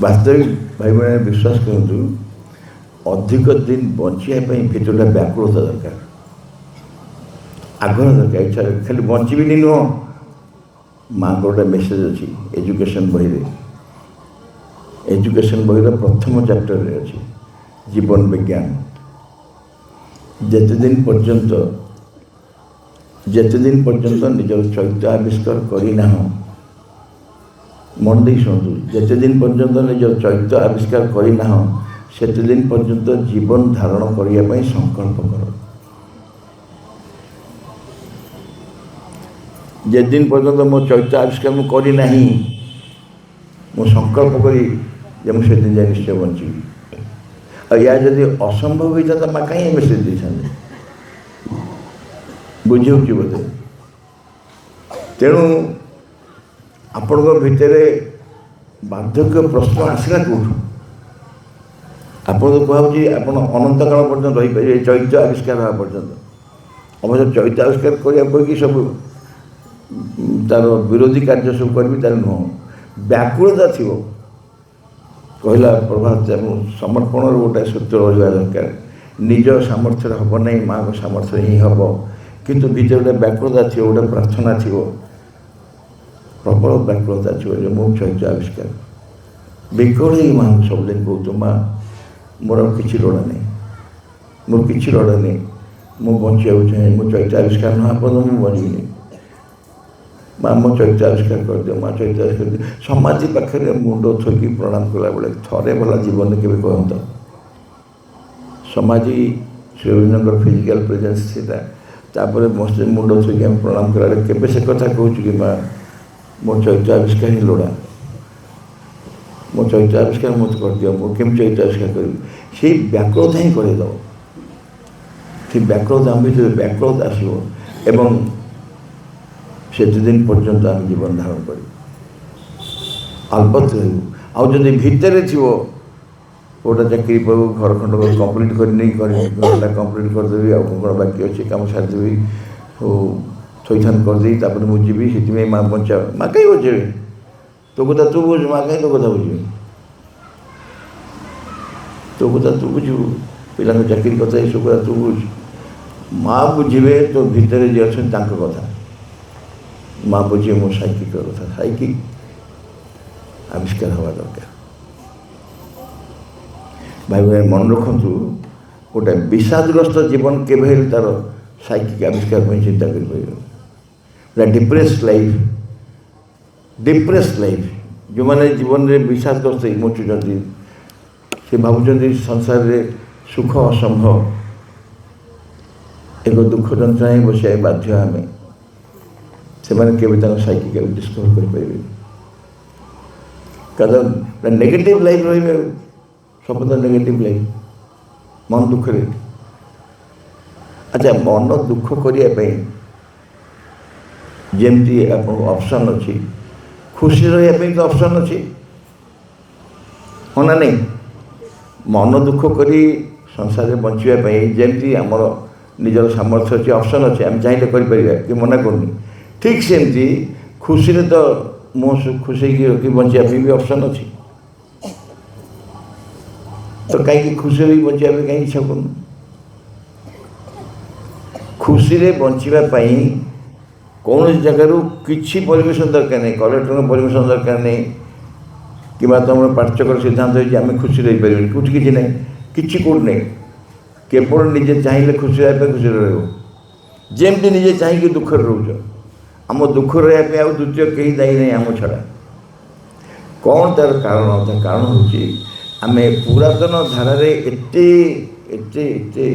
ବାସ୍ତବିକ ଭାଇ ଭଉଣୀ ବିଶ୍ୱାସ କରନ୍ତୁ, ଅଧିକ ଦିନ ବଞ୍ଚିବା ପାଇଁ ଭିତରଟା ବ୍ୟାକୁଳତା ଦରକାର, ଆଗ୍ରହ ଦରକାର, ଇଚ୍ଛା ଦରକାର। ଖାଲି ବଞ୍ଚିବିନି ନୁହଁ, ମାଆଙ୍କର ଗୋଟେ ମେସେଜ୍ ଅଛି ଏଜୁକେସନ୍ ବହିରେ, ଏଜୁକେସନ୍ ବହିର ପ୍ରଥମ ଚାପ୍ଟରରେ ଅଛି ଜୀବନ ବିଜ୍ଞାନ। ଯେତେଦିନ ପର୍ଯ୍ୟନ୍ତ ନିଜର ଚୈତ୍ୟ ଆବିଷ୍କାର କରିନାହଁ, ମନ ଦେଇ ଶୁଣନ୍ତୁ, ଯେତେଦିନ ପର୍ଯ୍ୟନ୍ତ ନିଜର ଚୈତ୍ୟ ଆବିଷ୍କାର କରିନାହଁ ସେତେଦିନ ପର୍ଯ୍ୟନ୍ତ ଜୀବନ ଧାରଣ କରିବା ପାଇଁ ସଂକଳ୍ପ କର। ଯେଦିନ ପର୍ଯ୍ୟନ୍ତ ମୋ ଚୈତ୍ୟ ଆବିଷ୍କାର ମୁଁ କରିନାହିଁ, ମୁଁ ସଂକଳ୍ପ କରି ଯେ ମୁଁ ସେଦିନ ଯାଇ ନିଶ୍ଚୟ ବଞ୍ଚିବି। ଆଉ ୟା ଯଦି ଅସମ୍ଭବ ହୋଇଥାନ୍ତା ମା କାହିଁ ମେସେଜ୍ ଦେଇଥାନ୍ତେ, ବୁଝି ହେଉଛି ବୋଧେ। ତେଣୁ ଆପଣଙ୍କ ଭିତରେ ବାର୍ଦ୍ଧକ୍ୟ ପ୍ରଶ୍ନ ଆସିଲା କେଉଁଠୁ? ଆପଣଙ୍କୁ କୁହାହେଉଛି ଆପଣ ଅନନ୍ତ କାଳ ପର୍ଯ୍ୟନ୍ତ ରହିପାରିବେ, ଚୈତ୍ୟ ଆବିଷ୍କାର ହେବା ପର୍ଯ୍ୟନ୍ତ। ଅବଶ୍ୟ ଚୈତ୍ୟ ଆବିଷ୍କାର କରିବା କହିକି ସବୁ ତାର ବିରୋଧୀ କାର୍ଯ୍ୟ ସବୁ କରିବି ତାର ନୁହଁ, ବ୍ୟାକୁଳତା ଥିବ। କହିଲା ପ୍ରଭାତ ଏବଂ ସମର୍ପଣର ଗୋଟେ ସୂତ୍ର ରହିବା ଦରକାର। ନିଜ ସାମର୍ଥ୍ୟରେ ହେବ ନାହିଁ, ମାଆଙ୍କ ସାମର୍ଥ୍ୟରେ ହିଁ ହେବ। କିନ୍ତୁ ଭିତରେ ଗୋଟେ ବ୍ୟାକୁଳତା ଥିବ, ଗୋଟେ ପ୍ରାର୍ଥନା ଥିବ, ପ୍ରବଳ ବ୍ୟାକୁଳତା ଥିବ ଯେ ମୁଁ ଚୈତ୍ୟ ଆବିଷ୍କାର। ବିକଳ ହେଇ ମାଆଙ୍କୁ ସବୁଦିନ କହୁଛୁ, ମା ମୋର ଆଉ କିଛି ଲୋଡ଼ା ନାହିଁ, ମୋର କିଛି ଲୋଡ଼ା ନାହିଁ, ମୁଁ ବଞ୍ଚିବାକୁ ଚାହେଁ, ମୁଁ ଚୈତ୍ୟ ଆବିଷ୍କାର ନ ହେବା ପର୍ଯ୍ୟନ୍ତ ମୁଁ ବଞ୍ଚିବିନି। ମା ମୋ ଚୈତ୍ୟ ଆବିଷ୍କାର କରିଦିଅ, ମା ଚୈତ୍ୟ ଆବିଷ୍କାର କରିଦିଅ। ସମାଧି ପାଖରେ ମୁଣ୍ଡ ଥୋଇକି ପ୍ରଣାମ କଲାବେଳେ ଥରେ ଭଲ ଜୀବନରେ କେବେ କହନ୍ତ। ସମାଧି ଶ୍ରୀରବୀନ୍ଦ୍ରଙ୍କର ଫିଜିକାଲ୍ ପ୍ରେଜେନ୍ସ ଥିଲା, ତାପରେ ମୁଣ୍ଡ ଥୋଇକି ଆମେ ପ୍ରଣାମ କଲାବେଳେ କେବେ ସେ କଥା କହୁଛୁ କି ମା ମୋ ଚୈତ୍ୟ ଆବିଷ୍କାର ହିଁ ଲୋଡ଼ା, ମୋ ଚୈତ୍ୟ ଆବିଷ୍କାର ମୋତେ କରିଦିଅ, ମୁଁ କେମିତି ଚୈତ୍ୟ ଆବିଷ୍କାର କରିବି? ସେଇ ବ୍ୟାକୁଳତା ହିଁ କରେଇଦେବ। ସେ ବ୍ୟାକୁଳତା ଆମ ଭିତରେ ବ୍ୟାକୁଳତା ଆସିବ ଏବଂ ସେତେଦିନ ପର୍ଯ୍ୟନ୍ତ ଆମେ ଜୀବନ ଧାରଣ କରିବୁ, ଆଲବତ୍ ରହିବୁ। ଆଉ ଯଦି ଭିତରେ ଥିବ ଗୋଟେ ଚାକିରି ପାଇବୁ, ଘର ଖଣ୍ଡକ କମ୍ପ୍ଲିଟ୍ କରିନେଇ ଘରଟା କମ୍ପ୍ଲିଟ୍ କରିଦେବି, ଆଉ କ'ଣ ବାକି ଅଛି କାମ ସାରିଦେବି, ଥଇଥାନ କରିଦେଇ ତାପରେ ମୁଁ ଯିବି, ସେଥିପାଇଁ ମା ବଞ୍ଚାଅ। ମା କାହିଁ ବଞ୍ଚେଇବେ? ତୋ କଥା ତୁ ବୁଝ, ମା କାହିଁ ତୋ କଥା ବୁଝିବେ? ତୋ କଥା ତୁ ବୁଝିବୁ, ପିଲାଙ୍କ ଚାକିରି କଥା ଏସବୁ କଥା ତୁ ବୁଝ। ମା ବୁଝିବେ ତୋ ଭିତରେ ଯିଏ ଅଛନ୍ତି ତାଙ୍କ କଥା। ମା ବୁଝିବେ ମୋ ସାଇକିକର କଥା, ସାଇକିକ ଆବିଷ୍କାର ହେବା ଦରକାର। ଭାଇ ଭାଇ ମନେ ରଖନ୍ତୁ, ଗୋଟେ ବିଷାଦଗ୍ରସ୍ତ ଜୀବନ କେବେ ହେଲେ ତାର ସାଇକିକ ଆବିଷ୍କାର ପାଇଁ ଚିନ୍ତା କରିପାରିବ। ଡିପ୍ରେସ୍ ଲାଇଫ୍ ଯେଉଁମାନେ ଜୀବନରେ ବିଷାଦଗ୍ରସ୍ତ ହେଇ ବଞ୍ଚୁଛନ୍ତି, ସେ ଭାବୁଛନ୍ତି ସଂସାରରେ ସୁଖ ଅସମ୍ଭବ, ଏକ ଦୁଃଖ ଯନ୍ତ୍ରଣା ହିଁ ବସିବାକୁ ବାଧ୍ୟ ଆମେ। ସେମାନେ କେବେ ତାଙ୍କ ସାଇକିକ ଡିସ୍କଭର କରିପାରିବେନି, କାରଣ ନେଗେଟିଭ୍ ଲାଇଫ୍ ରହିବେ, ସବୁବେଳେ ନେଗେଟିଭ୍ ଲାଇଫ୍, ମନ ଦୁଃଖରେ। ଆଚ୍ଛା, ମନ ଦୁଃଖ କରିବା ପାଇଁ ଯେମିତି ଆପଣଙ୍କ ଅପସନ୍ ଅଛି, ଖୁସି ରହିବା ପାଇଁ ତ ଅପସନ୍ ଅଛି, ହଁ ନା ନାହିଁ? ମନ ଦୁଃଖ କରି ସଂସାରରେ ବଞ୍ଚିବା ପାଇଁ ଯେମିତି ଆମର ନିଜର ସାମର୍ଥ୍ୟ ଅଛି, ଅପସନ୍ ଅଛି, ଆମେ ଚାହିଁଲେ କରିପାରିବା, କି ମନା କରୁନି। ଠିକ୍ ସେମିତି ଖୁସିରେ ତ ମୁଁ ଖୁସି ହେଇକି ରଖି ବଞ୍ଚିବା ପାଇଁ ବି ଅପସନ୍ ଅଛି। ତ କାହିଁକି ଖୁସିରେ ବି ବଞ୍ଚିବା ପାଇଁ କାହିଁକି ଇଚ୍ଛା କରୁନୁ? ଖୁସିରେ ବଞ୍ଚିବା ପାଇଁ କୌଣସି ଜାଗାରୁ କିଛି ପରମିଶନ ଦରକାର ନାହିଁ, କଲେକ୍ଟରଙ୍କ ପରମିଶନ ଦରକାର ନାହିଁ, କିମ୍ବା ତୁମର ପାଠ୍ୟକର ସିଦ୍ଧାନ୍ତ ହେଇଛି ଆମେ ଖୁସି ରହିପାରିବୁନି, କେଉଁଠି କିଛି ନାହିଁ, କିଛି କେଉଁଠି ନାହିଁ। କେବଳ ନିଜେ ଚାହିଁଲେ ଖୁସି ରହିବା ପାଇଁ ଖୁସିରେ ରହିବ। ଯେମିତି ନିଜେ ଚାହିଁକି ଦୁଃଖରେ ରହୁଛ। ଆମ ଦୁଃଖରେ ରହିବା ପାଇଁ ଆଉ ଦ୍ୱିତୀୟ କେହି ଦାୟୀ ନାହିଁ ଆମ ଛଡ଼ା। କ'ଣ ତା'ର କାରଣ? ତା କାରଣ ହେଉଛି ଆମେ ପୁରାତନ ଧାରାରେ ଏତେ ଏତେ ଏତେ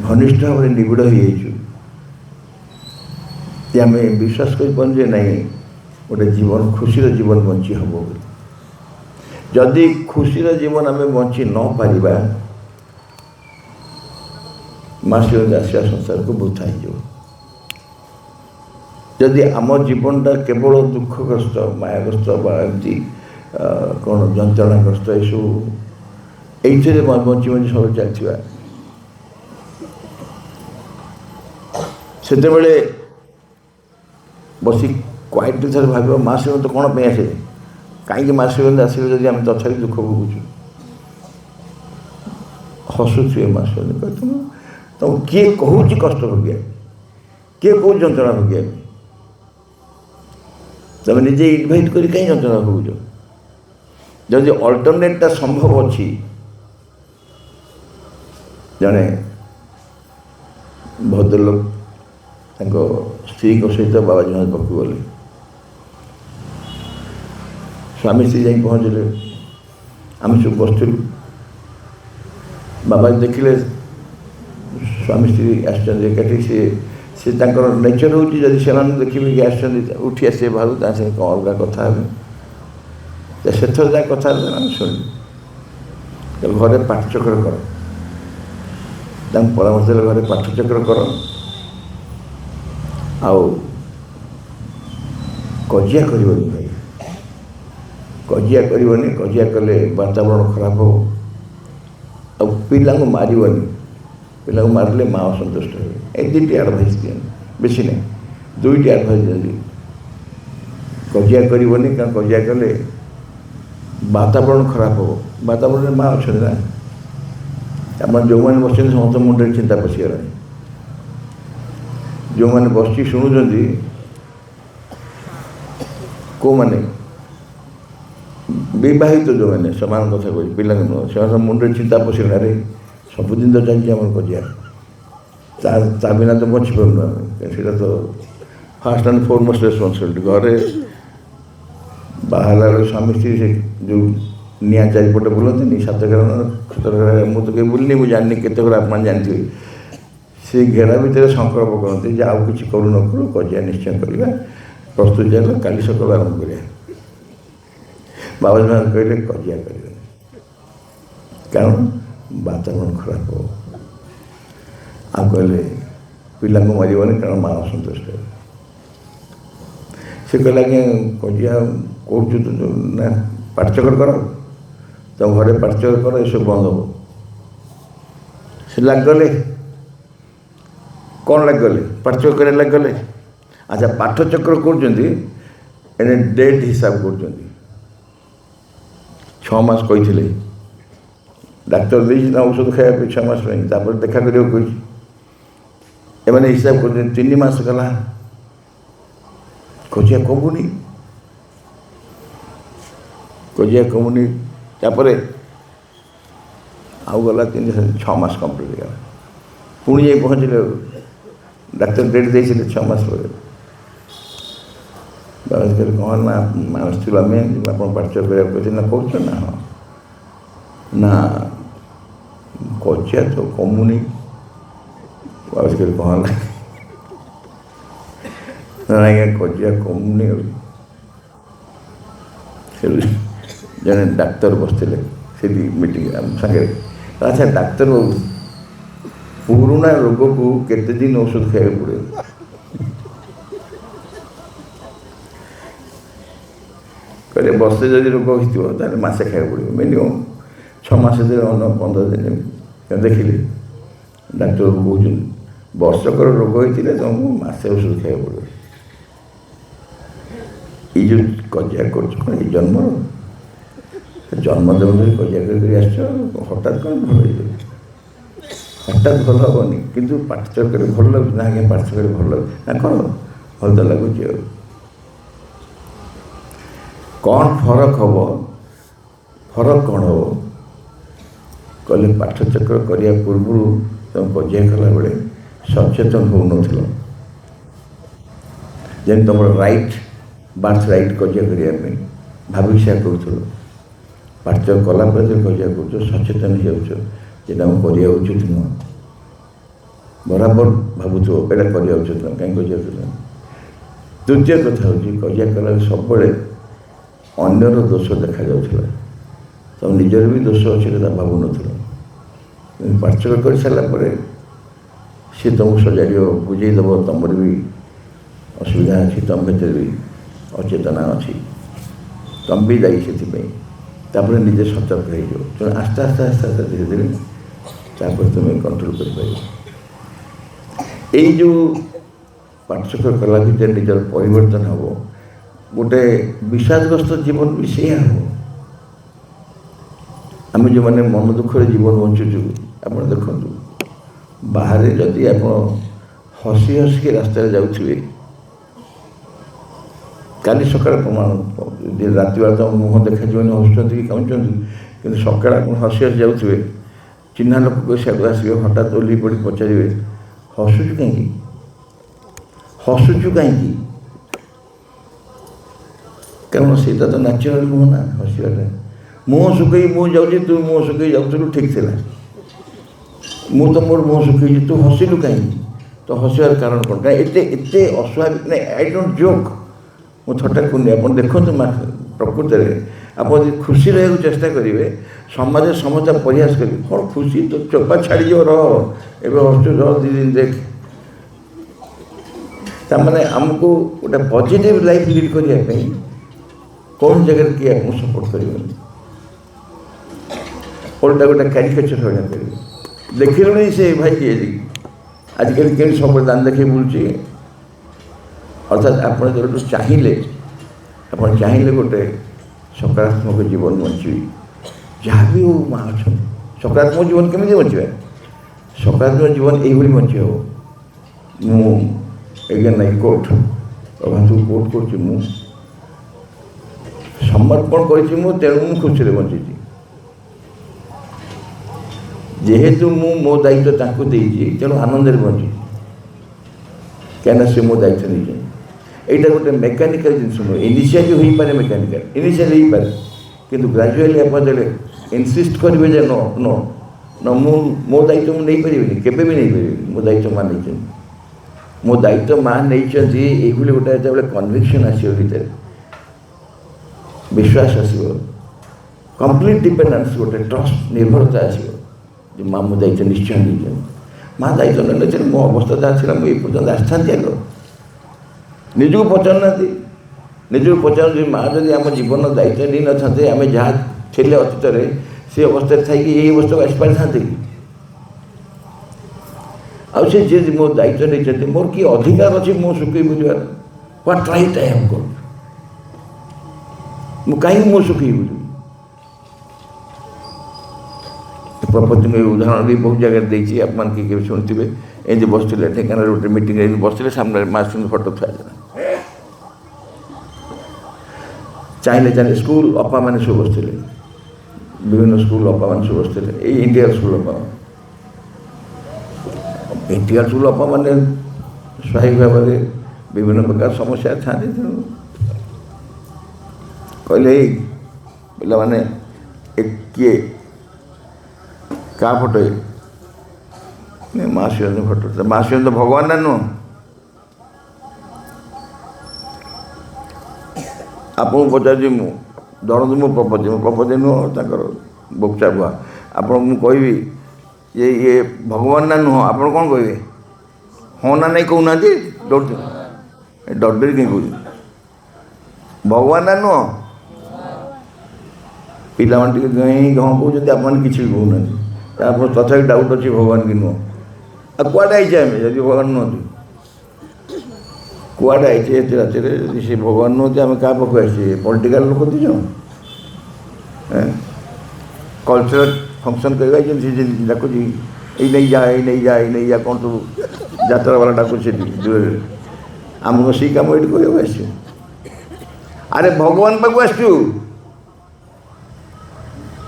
ଘନିଷ୍ଠ ଭାବରେ ନିବିଡ଼ ହୋଇଯାଇଛୁ ଯେ ଆମେ ବିଶ୍ୱାସ କରିପାରୁଛୁ ଯେ ନାହିଁ ଗୋଟେ ଜୀବନ ଖୁସିର ଜୀବନ ବଞ୍ଚି ହେବ ବୋଲି। ଯଦି ଖୁସିର ଜୀବନ ଆମେ ବଞ୍ଚି ନ ପାରିବା ମାସିକ ଆସିବା ସଂସାରକୁ ବୃଥା ହେଇଯିବ। ଯଦି ଆମ ଜୀବନଟା କେବଳ ଦୁଃଖଗ୍ରସ୍ତ ମାୟାଗ୍ରସ୍ତ ବା ଏମିତି କ'ଣ ଯନ୍ତ୍ରଣାଗ୍ରସ୍ତ ଏସବୁ ଏଇଥିରେ ବଞ୍ଚି ବଞ୍ଚି ସବୁ ଚାଲିଥିବା ସେତେବେଳେ ବସି କ୍ୱାଇଟ୍ଲି ଥରେ ଭାବିବ ମାସିକ ତ କ'ଣ ପାଇଁ ଆସେ, କାହିଁକି ମାସିକ ଆସିଲେ ଯଦି ଆମେ ତଥାପି ଦୁଃଖ ଭୋଗୁଛୁ। ହସୁଥିବେ ମାସିକ ତୁମକୁ କିଏ କହୁଛି କଷ୍ଟ ଭୋଗିବା, କିଏ କେଉଁ ଯନ୍ତ୍ରଣା ଭୋଗିବା? ତମେ ନିଜେ ଇନଭାଇଟ୍ କରି କାହିଁ ଯନ୍ତ୍ରଣା ଭୋଗୁଛ? ଯଦି ଅଲ୍ଟରନେଟ୍ଟା ସମ୍ଭବ ଅଛି, ଜଣେ ଭଦ୍ରଲୋକ ତାଙ୍କ ସ୍ତ୍ରୀଙ୍କ ସହିତ ବାବାଜୀ ମହାରାଜ ପାଖକୁ ଗଲେ। ସ୍ୱାମୀ ସ୍ତ୍ରୀ ଯାଇ ପହଞ୍ଚିଲେ, ଆମେ ସବୁ ବସିଥିଲୁ। ବାବାଜୀ ଦେଖିଲେ ସ୍ୱାମୀ ସ୍ତ୍ରୀ ଆସିଛନ୍ତି ଏକାଠି। ସେ ତାଙ୍କର ନେଚର ହେଉଛି ଯଦି ସେମାନେ ଦେଖିବେ କି ଆସିଛନ୍ତି ଉଠି ଆସିବେ ଭାବୁ ତା ସାଙ୍ଗେ କ'ଣ ଅଲଗା କଥା ହେବେ। ସେଥର ଯାହା କଥା ହେଲେ ଆମେ ଶୁଣିଲୁ। ଘରେ ପାଠଚକ୍ର କର, ତାଙ୍କୁ ପରାମର୍ଶ ଦେଲେ ଘରେ ପାଠଚକ୍ର କର, ଆଉ କଜିଆ କରିବନି ଭାଇ, କଜିଆ କରିବନି। କଜିଆ କଲେ ବାତାବରଣ ଖରାପ ହେବ। ଆଉ ପିଲାଙ୍କୁ ମାରିବନି, ପିଲାଙ୍କୁ ମାରିଲେ ମା ଅସନ୍ତୁଷ୍ଟ ହେବେ। ଏଇ ଦୁଇଟି ଆଡ଼ଭାଇସ୍ ଦିଅନ୍ତି, ବେଶୀ ନାହିଁ, ଦୁଇଟି ଆଡ଼ଭାଇସ୍ ଦିଅନ୍ତି। କଜିଆ କରିବନି, କାରଣ କଜିଆ କଲେ ବାତାବରଣ ଖରାପ ହେବ। ବାତାବରଣରେ ମା ଅଛନ୍ତି ନା, ଆପଣ ଯେଉଁମାନେ ବସିଛନ୍ତି ସମସ୍ତ ମୁଣ୍ଡରେ ଚିନ୍ତା ପଶିଗଲାଣି। ଯେଉଁମାନେ ବସିକି ଶୁଣୁଛନ୍ତି, କେଉଁମାନେ ବିବାହିତ ଯେଉଁମାନେ ସେମାନଙ୍କ କଥା କହୁଛି, ପିଲାଙ୍କୁ ନୁହଁ, ସେମାନଙ୍କ ମୁଣ୍ଡରେ ଚିନ୍ତା ପଶିଗଲାରେ ସବୁଦିନ ତ ଚାଲିଛି ଆମର କଜିଆ। ତା ବିନା ତ ବଞ୍ଚିପାରୁନୁ ଆମେ। ସେଇଟା ତ ଫାର୍ଷ୍ଟ ଆଣ୍ଡ ଫୋରମୋଷ୍ଟ ରେସ୍ପନ୍ସିବିଲିଟି। ଘରେ ବାହାରିଲା ବେଳେ ସ୍ୱାମୀ ସ୍ତ୍ରୀ ସେ ଯେଉଁ ନିଆଁ ଚାରିପଟେ ବୁଲନ୍ତିନି 7 ଘେରା 17 ଘେରା, ମୁଁ ତ କେବେ ବୁଲିନି, ମୁଁ ଜାଣିନି କେତେ ଘର ଆପଣ ଜାଣିଥିବେ। ସେ ଘେରା ଭିତରେ ସଂକଳ୍ପ କରନ୍ତି ଯେ ଆଉ କିଛି କରୁ ନ କରୁ କଜିଆ ନିଶ୍ଚୟ କରିବା, ପ୍ରସ୍ତୁତି ଚାଲ, କାଲି ସକାଳୁ ଆରମ୍ଭ କରିବା। ବାବାଜୀ ମହାରାଜ କହିଲେ କଜିଆ କରିବେନି, କାରଣ ବାତାବରଣ ଖରାପ ହେବ। ଆଉ କହିଲେ ପିଲାଙ୍କୁ ମାରିବନି, କାରଣ ମା ଅସନ୍ତୁଷ୍ଟ ହେବ। ସେ କହିଲେ ଆଜ୍ଞା କଜିଆ କହୁଛୁ ତ ନା, ପାଠଚକ୍ର କର, ତମ ଘରେ ପାଠଚକ୍ର କର, ଏସବୁ ବନ୍ଦ ହେବ। ସେ ଲାଗିଗଲେ। କ'ଣ ଲାଗିଗଲେ? ପାଠଚକ୍ର କରିବା ଲାଗିଗଲେ। ଆଚ୍ଛା, ପାଠଚକ୍ର କରୁଛନ୍ତି, ଏଣେ ଡେଟ୍ ହିସାବ କରୁଛନ୍ତି। 6 ମାସ କହିଥିଲେ, ଡାକ୍ତର ଦେଇଛି ନା ଔଷଧ ଖାଇବା ପାଇଁ 6 ମାସ ପାଇଁ, ତାପରେ ଦେଖା କରିବାକୁ କହିଛି। ଏମାନେ ହିସାବ କରୁଛନ୍ତି 3 ମାସ ଗଲା, କଜିଆ କମୁନି, କଜିଆ କମୁନି। ତାପରେ ଆଉ ଗଲା 6 ମାସ କମ୍ପ୍ଲିଟ୍ ହେଇଗଲା। ପୁଣି ଯାଇ ପହଞ୍ଚିଲେ, ଡାକ୍ତର ଡେଟ୍ ଦେଇଥିଲେ 6 ମାସ ପରେ। ବାବାଜୀ କହିଲେ କ'ଣ ନା ଆସିଥିଲୁ ଆମେ, ଆପଣ ପାଠଚକ୍ର କରିବାକୁ କହିଥିଲେ ନା, କରୁଛ ନା? ହଁ। ନା କଜିଆ ତ କମୁନି। ବାବାଜୀ କହିଲେ କ'ଣ ହେଲା? ନା ଆଜ୍ଞା କଜିଆ କମୁନି। ଜଣେ ଡାକ୍ତର ବସିଥିଲେ ସେଠି ମିଟିଂ ଆମ ସାଙ୍ଗରେ। ଆଚ୍ଛା ଡାକ୍ତର ବାବୁ, ପୁରୁଣା ରୋଗକୁ କେତେ ଦିନ ଔଷଧ ଖାଇବାକୁ ପଡ଼ିବ? କହିଲେ ବର୍ଷେ ଯଦି ରୋଗ ହେଇଥିବ ତାହେଲେ ମାସେ ଖାଇବାକୁ ପଡ଼ିବ, ମିନିମମ୍ 6 ମାସ ଦେଲେ 15 ଦିନ। ଦେଖିଲି ଡାକ୍ତର କହୁଛନ୍ତି ବର୍ଷକର ରୋଗ ହେଇଥିଲେ ତୁମକୁ ମାସେ ଔଷଧ ଖାଇବାକୁ ପଡ଼ିବ। ଏଇ ଯେଉଁ କଜିଆ କରୁଛ କ'ଣ ଏଇ ଜନ୍ମର? ଜନ୍ମ ଦେବದಲ್ಲಿ କଜିଆ କରି ଆସିଛ, ହଠାତ୍ କ'ଣ ଭଲ ହେଇଯିବ? ହଠାତ୍ ଭଲ ହେବନି, କିନ୍ତୁ ପାଠଚକ୍ରରେ ଭଲ ଲାଗୁଛି ନା? ଆଜ୍ଞା ପାଠଚକ୍ରରେ ଭଲ ଲାଗୁଛି ନା, କ'ଣ ଭଲ ତ ଲାଗୁଛି। ଆଉ କ'ଣ ଫରକ ହେବ? ଫରକ କ'ଣ ହେବ? କହିଲେ ପାଠଚକ୍ର କରିବା ପୂର୍ବରୁ ତୁମେ କଜିଆ କଲାବେଳେ ସଚେତନ ହେଉନଥିଲ। ଯେମିତି ତୁମର ରାଇଟ୍ ବାର୍ଥ ରାଇଟ୍ କଜିଆ କରିବା ପାଇଁ ଭାବିକି ସେୟା କରୁଥିଲ। ପାର୍ଥକ୍ୟ କଲା ପରେ ଯେ କଜିଆ କରୁଛ, ସଚେତନ ହେଇଯାଉଛ ଯେଟା ମୁଁ କରିବା ଉଚିତ ନୁହଁ। ବରାବର ଭାବୁଥିବ ଏଇଟା କରିବା ଉଚିତ ନୁହଁ, କାହିଁକି କଜିଆ କରୁଛ। ଦ୍ୱିତୀୟ କଥା ହେଉଛି କଜିଆ କଲାବେଳେ ସବୁବେଳେ ଅନ୍ୟର ଦୋଷ ଦେଖାଯାଉଥିଲା, ତୁମ ନିଜର ବି ଦୋଷ ଅଛି କଥା ଭାବୁନଥିଲ। କିନ୍ତୁ ପାର୍ଥକ୍ୟ କରିସାରିଲା ପରେ ସିଏ ତୁମକୁ ସଜାଡ଼ିବ, ବୁଝେଇ ଦେବ ତୁମର ବି ଅସୁବିଧା ଅଛି, ତୁମ ଭିତରେ ବି ଅଚେତନା ଅଛି, ତୁମେ ବି ଦାୟୀ ସେଥିପାଇଁ। ତାପରେ ନିଜେ ସତର୍କ ହେଇଯିବ। ତେଣୁ ଆସ୍ତେ ଆସ୍ତେ ଆସ୍ତେ ଆସ୍ତେ ଧୀରେ ଧୀରେ ତାପରେ ତୁମେ କଣ୍ଟ୍ରୋଲ କରିପାରିବ। ଏଇ ଯେଉଁ ପାର୍ଥକ୍ୟ କଲା ଭିତରେ ନିଜର ପରିବର୍ତ୍ତନ ହେବ। ଗୋଟେ ବିଷାଦଗ୍ରସ୍ତ ଜୀବନ ବି ସେଇଆ ହେବ। ଆମେ ଯେଉଁମାନେ ମନ ଦୁଃଖରେ ଜୀବନ ବଞ୍ଚୁଛୁ, ଆପଣ ଦେଖନ୍ତୁ ବାହାରେ ଯଦି ଆପଣ ହସି ହସିକି ରାସ୍ତାରେ ଯାଉଥିବେ, କାଲି ସକାଳେ ପ୍ରମାଣ ରାତି ବେଳା ତ ମୁହଁ ଦେଖାଯିବନି ହସୁଛନ୍ତି କି କାନ୍ଦୁଛନ୍ତି, କିନ୍ତୁ ସକାଳେ ଆପଣ ହସି ହସି ଯାଉଥିବେ, ଚିହ୍ନା ଲୋକ ସେଆଡ଼ୁ ଆସିବେ, ହଠାତ୍ ଓହ୍ଲେଇ ପଡ଼ି ପଚାରିବେ ହସୁଛୁ କାହିଁକି, ହସୁଛୁ କାହିଁକି? କାରଣ ସେଇଟା ତ ନ୍ୟାଚୁରାଲ ମୁହଁ ନା ହସିବାଟା। ମୁହଁ ଶୁଖେଇ ମୁଁ ଯାଉଛି, ତୁ ମୁହଁ ଶୁଖେଇ ଯାଉଥିଲୁ ଠିକ୍ ଥିଲା। ମୁଁ ତ ମୋର ମୁହଁ ଶୁଖେଇଛି, ତୁ ହସିଲୁ କାହିଁକି? ତ ହସିବାର କାରଣ କ'ଣ? କାହିଁ ଏତେ ଏତେ ଅସ୍ୱାଭାବିକ ନାହିଁ। ଆଇ ଡୋଣ୍ଟ ଜୋକ୍, ମୁଁ ଥଟ୍ଟା କରୁନି। ଆପଣ ଦେଖନ୍ତୁ ପ୍ରକୃତରେ ଆପଣ ଯଦି ଖୁସି ରହିବାକୁ ଚେଷ୍ଟା କରିବେ, ସମାଜରେ ସମସ୍ତେ ପରିହାସ କରିବେ, କ'ଣ ଖୁସି ତ ଚୋପା ଛାଡ଼ିଯିବ, ରହ ଏବେ ହସୁଛୁ, ରହ 2 ଦିନ ଦେଖ। ତାମାନେ ଆମକୁ ଗୋଟେ ପଜିଟିଭ୍ ଲାଇଫ୍ ଲିଡ୍ କରିବା ପାଇଁ କୌଣସି ଜାଗାରେ କିଏ ଆପଣଙ୍କୁ ସପୋର୍ଟ କରିବନି, ଓଲଟା ଗୋଟେ କ୍ୟାରିକେଚର୍ ଭଳିଆ କରିବେ। ଦେଖିଲୁଣି ସେ ଭାଇ କିଏ ଆଜିକାଲି କେମିତି ସବୁବେଳେ ଦାନ ଦେଖେଇ ବୁଲୁଛି। ଅର୍ଥାତ୍ ଆପଣ ଯେହେତୁ ଚାହିଁଲେ, ଆପଣ ଚାହିଁଲେ ଗୋଟେ ସକାରାତ୍ମକ ଜୀବନ ବଞ୍ଚିବି, ଯାହା ବି ହଉ ମା ଅଛନ୍ତି। ସକାରାତ୍ମକ ଜୀବନ କେମିତି ବଞ୍ଚିବା? ସକାରାତ୍ମକ ଜୀବନ ଏଇଭଳି ବଞ୍ଚି ହେବ। ମୁଁ ଆଜ୍ଞା ନାଇଁ କୋର୍ଟ ପ୍ରଭାତକୁ କୋର୍ଟ କରୁଛି, ମୁଁ ସମର୍ପଣ କରିଛି, ମୁଁ ତେଣୁ ମୁଁ ଖୁସିରେ ବଞ୍ଚିଛି। ଯେହେତୁ ମୁଁ ମୋ ଦାୟିତ୍ୱ ତାଙ୍କୁ ଦେଇଛି, ତେଣୁ ଆନନ୍ଦରେ ବଞ୍ଚିଛି, କାହିଁକିନା ସେ ମୋ ଦାୟିତ୍ୱ ନେଇଛନ୍ତି। এইটা ଗୋଟେ ମେକାନିକାଲ ଜିନିଷ ନୁହେଁ। ଇନିସିଆଲି ହୋଇପାରେ, ମେକାନିକାଲ ଇନିସିଆଲି ହେଇପାରେ, କିନ୍ତୁ ଗ୍ରାଜୁଆଲି ଆପଣ ଯେତେବେଳେ ଇନସିଷ୍ଟ କରିବେ ଯେ ନ ନ ନ ମୁଁ ମୋ ଦାୟିତ୍ୱ ମୁଁ ନେଇପାରିବିନି, କେବେ ବି ନେଇପାରିବିନି, ମୋ ଦାୟିତ୍ୱ ମା ନେଇଛନ୍ତି, ମୋ ଦାୟିତ୍ୱ ମା ନେଇଛନ୍ତି। ଏଇଭଳି ଗୋଟେ ଯେତେବେଳେ କନଭିକ୍ସନ୍ ଆସିବ, ଭିତରେ ବିଶ୍ୱାସ ଆସିବ, କମ୍ପ୍ଲିଟ୍ ଡିପେଣ୍ଡାନ୍ସ, ଗୋଟେ ଟ୍ରଷ୍ଟ, ନିର୍ଭରତା ଆସିବ ଯେ ମା ମୋ ଦାୟିତ୍ୱ ନିଶ୍ଚୟ ନେଇଛନ୍ତି। ମା ଦାୟିତ୍ୱ ନେଲେ ମୋ ଅବସ୍ଥା ଯାହା ଥିଲା ମୁଁ ଏଇ ପର୍ଯ୍ୟନ୍ତ ଆସିଥାନ୍ତି। ଆଗ ନିଜକୁ ପଚାରୁନାହାନ୍ତି, ନିଜକୁ ପଚାରନ୍ତି ମା ଯଦି ଆମ ଜୀବନର ଦାୟିତ୍ୱ ନେଇନଥାନ୍ତେ, ଆମେ ଯାହା ଥିଲେ ଅତୀତରେ ସେ ଅବସ୍ଥାରେ ଥାଇକି ଏଇ ଅବସ୍ଥାକୁ ଆସିପାରିଥାନ୍ତେ କି? ଆଉ ସେ ଯିଏ ମୋ ଦାୟିତ୍ୱ ନେଇଛନ୍ତି, ମୋର କି ଅଧିକାର ଅଛି ମୁଁ ଶୁଖେଇ ବୁଲିବାର? What right I have got? ମୁଁ କାହିଁକି ମୁଁ ଶୁଖେଇ ବୁଲିବି? ପ୍ରପତି ମୁଁ ଉଦାହରଣ ଦେଇ ବହୁତ ଜାଗାରେ ଦେଇଛି, ଆପଣମାନେ କିଏ କେବେ ଶୁଣିଥିବେ। ଏମିତି ବସିଥିଲେ ଢେଙ୍କାନାଳରେ ଗୋଟେ ମିଟିଂରେ ଏମିତି ବସିଥିଲେ, ସାମ୍ନାରେ ମା ସୁନ୍ଦର ଫଟୋ ଥୁଆଯାଇଥିଲା। ଚାହିଁଲେ ସ୍କୁଲ ଅପାମାନେ ସବୁ ବସିଥିଲେ, ବିଭିନ୍ନ ସ୍କୁଲ ଅପାମାନେ ସବୁ ବସିଥିଲେ, ଏଇ ଇଣ୍ଡିଆନ୍ ସ୍କୁଲ ଅପା। ଇଣ୍ଡିଆନ୍ ସ୍କୁଲ ଅପାମାନେ ସ୍ୱାଭାବିକ ଭାବରେ ବିଭିନ୍ନ ପ୍ରକାର ସମସ୍ୟା ଥାନ୍ତି। ତେଣୁ କହିଲେ ଏଇ ପିଲାମାନେ କିଏ କାହା ଫଟୋ? ମା ଶିବଙ୍କ ଫଟୋ। ମା ଶିବ ତ ଭଗବାନ ନା ନୁହଁ? ଆପଣଙ୍କୁ ପଚାରୁଛି, ମୁଁ ଧରନ୍ତୁ ମୁଁ ପ୍ରପତି ନୁହଁ, ତାଙ୍କର ବୋକ୍ଚା ବୁଆ। ଆପଣଙ୍କୁ ମୁଁ କହିବି ଯେ ଇଏ ଭଗବାନ ନା ନୁହଁ, ଆପଣ କ'ଣ କହିବେ? ହଁ ନା ନାଇଁ କହୁନାହାନ୍ତି, ଡରି କାହିଁ କହୁଛି? ଭଗବାନ ନା ନୁହଁ? ପିଲାମାନେ ଟିକେ ହଁ କହୁଛନ୍ତି, ଆପଣମାନେ କିଛି ବି କହୁନାହାନ୍ତି। ଆପଣ ତଥାପି ଡାଉଟ୍ ଅଛି ଭଗବାନ କି ନୁହଁ। ଆଉ କୁଆଡ଼େ ଆଇଛେ ଆମେ ଯଦି ଭଗବାନ ନୁହଁନ୍ତି? କୁଆଡ଼େ ଆଇଛେ ଏତେ ରାତିରେ? ଯଦି ସେ ଭଗବାନ ନୁହଁନ୍ତି, ଆମେ କାହା ପାଖକୁ ଆସିଛେ? ପଲିଟିକାଲ ଲୋକ ଦୁଇ ଜଣ କଲଚରାଲ ଫଙ୍କସନ୍ କରିବା, ଯେମିତି ସେ ଡାକୁଛି ଏଇ ନେଇ ଯା, ଏଇ ନେଇ ଯା, ଏଇ ନେଇ ଯା, କ'ଣ ସବୁ ଯାତ୍ରା ବାଲା ଡାକୁଛି ସେଠି ଦୂରରେ। ଆମକୁ ସେଇ କାମ ଏଇଠି କରିବାକୁ ଆସିଛୁ। ଆରେ ଭଗବାନ ପାଖକୁ ଆସିଛୁ,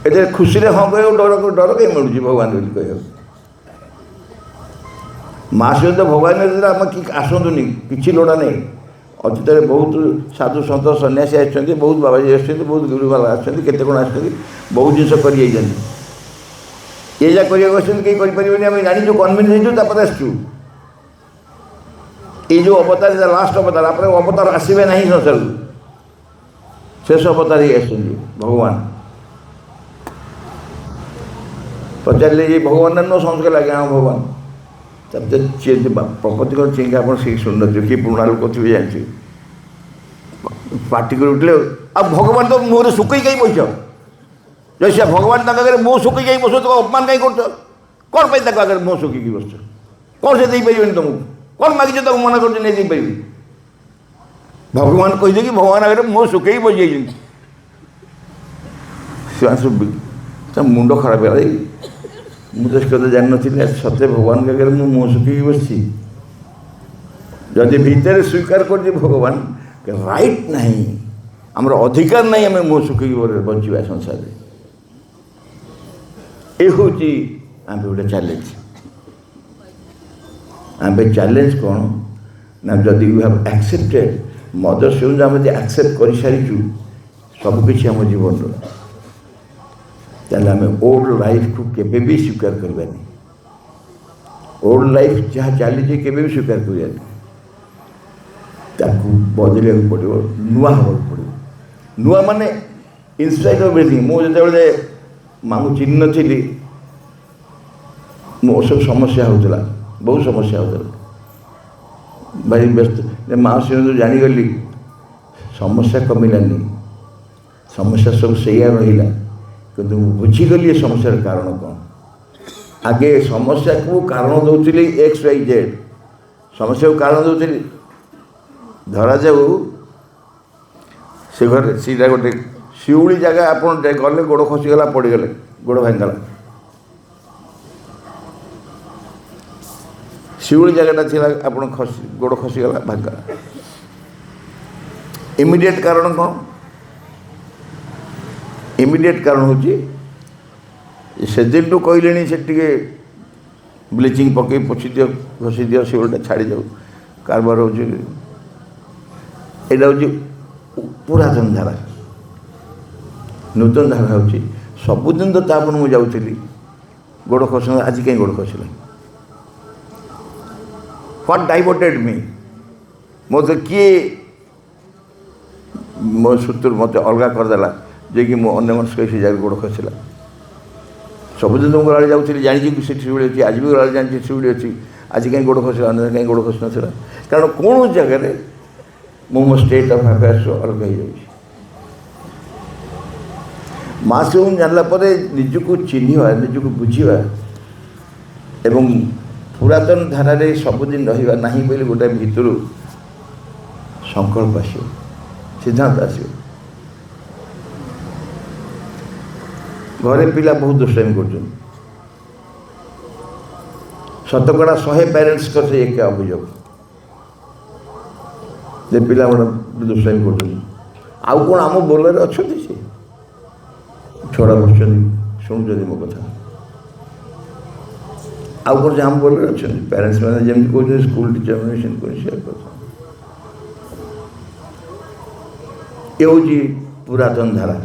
ଏତେ ଖୁସିରେ ହଁ କହିବାକୁ ଡର କାହିଁ ମିଳୁଛି ଭଗବାନ ବୋଲି କହିବାକୁ? महाशिव तो भगवान आम कि आसतुनि कि लोड़ा नहीं अतीत बहुत साधु सत सन्यासी आसछन्ति बहुत बाबाजी आसछन्ति बहुत गुरु बाबा आसछन्ति केते कोन आसछन्ति बहुत जिनिस करि जाइछन्ति ये जा करिया आसछन्ति केही करि परिबेनि आमे जानिछु कन्भिन्स हेछु तापर आसछु ये जो अवतार लास्ट अवतार आप अवतार आसवे ना संसार शेष अवतार ही आसछन्ति भगवान पचारे ये भगवान न संस्कार लगे हाँ भगवान तब प्रपति कर चिंक आप शुण किए पुणा लोक थे जानते पार्टी कर उठले अब भगवान तो मुहर सुखई कहीं बैठ जैसे भगवान तक मुँह सुखी कहीं बस तो अपमान कहीं कर कौन पर आगे मुँह सुखी बस कौन से देपारे तुमको कौन मागिच तक मना कर नहीं देपारि भगवान कहीदे कि भगवान आगे मुँह सुखई बस जाइए मुंड खराब है मुझे कदा जान नी सत्य भगवान के आगे मुँह सुखी बस जदि भितर स्वीकार कर भगवान राइट नहीं आमर अधिकार नहीं आम मुँह सुखी बचा संसार ये हूँ आम गोटे चैलेंज आम चैलेंज कौन ना जदि यू हैव एक्सेप्टेड मदर से आम एक्सेप्ट कर सारी सबकि आम जीवन ताले आम ओल्ड लाइफ को केबे भी स्वीकार करवानी ओल्ड लाइफ जहाँ चली केबे भी स्वीकार करवानी ताकू बदल पड़ो नुआ हाँ पड़ो नुआ माने इनसाइड ऑफ एवरीथिंग मुझे मामू चिन्ह नी मो सब समस्या होता बहुत समस्या होता भारी व्यस्त माउसी जो जानीगली समस्या कमिलानी समस्या सब सैया रहा कि बुझीगली समस्यार कारण कौन आगे समस्या को कारण दौली एक्स वाई जेड समस्या को कारण दौली धरा जाऊ से घर सीधा गोटे शिउली जगह आप गले गोड़ खसीगला पड़गले गोड़ भांगला शिउली जगहटा थी आप गोड़ खसीगला भांगला इमिडिएट कारण कौन इमिडिएट कारण हूँ से दिन टू कहले से ब्लीचिंग पकई पोछि दियो घसी दियो शिउलटा छाड़ी जाऊ कारबार हो पुरातन धारा नूतन धारा हूँ सबुदिन तो तापर मुझे जाऊँगी गोड़ खस आज कहीं गोड़ खसला व्हाट डाइवर्टेड मी मत किए मो सूत्र मत अलग करदेला जे कि अन्य मनुष्य से जगह गोड़ खसला सबुदिन तो गला जाऊँगी जानी कि शिउड़ी अच्छी आज भी गला जानी शिउड़ी अच्छी आज कहीं गोड़ खसला अन्य कहीं गोड़ खस ना कारण कौन जगह मो स्टेट ऑफ अफेयर्स अलग हो जाए मासूम जानला निजक चिन्हवा निजक बुझा एवं पुरातन धारा सबुदिन रहा ना बोले गोटे भितर संकल्प आस सिद्धांत आस घरे पिला बहुत दुष्टामी कर शतकड़ा 100 पेरेंट्स कर एक अभियोग जे पिला दुष्टामी कर आउ कौन आम बोलर अच्छा से छड़ा बस शुणुं मो कथा आउ कौन आम बोलर अच्छा पेरेंट्स मैंने जमी कहते स्कूल टीचर मैंने सेयार कर ये हूँ पुरातन धारा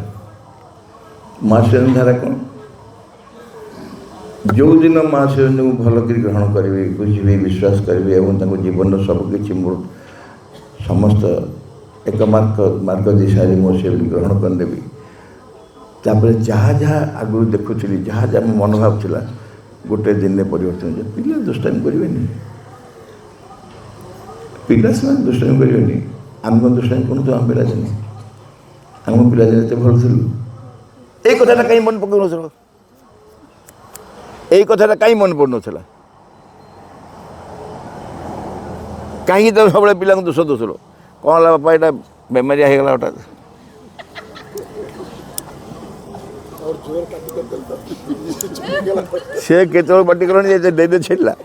महाशिव धारा कौन जो दिन महाशिव को भल कर ग्रहण करेंगे बुझे विश्वास करेंगे और जीवन सबकि समस्त एक मार्ग दिशा मुझे ग्रहण करदेवी तापर जहाँ जहाँ आगु देखुली जहाँ जहाँ मो मनोभाव था गोटे दिन में परिवर्तन पिला दुष्टामी करें पिला से दुष्टामी करें आम कौन दुष्टामी करूँ तो आम पिला दिन आम पिला दिन एत भल थी ये कथा कहीं मन पकड़ ना यही कथा कहीं मन पड़ ना कहीं तो सब पिला दोष दोष कौन है बापा यहाँ बेमारिया हो गला हठात से केत पार्टी कले दे छेड़ा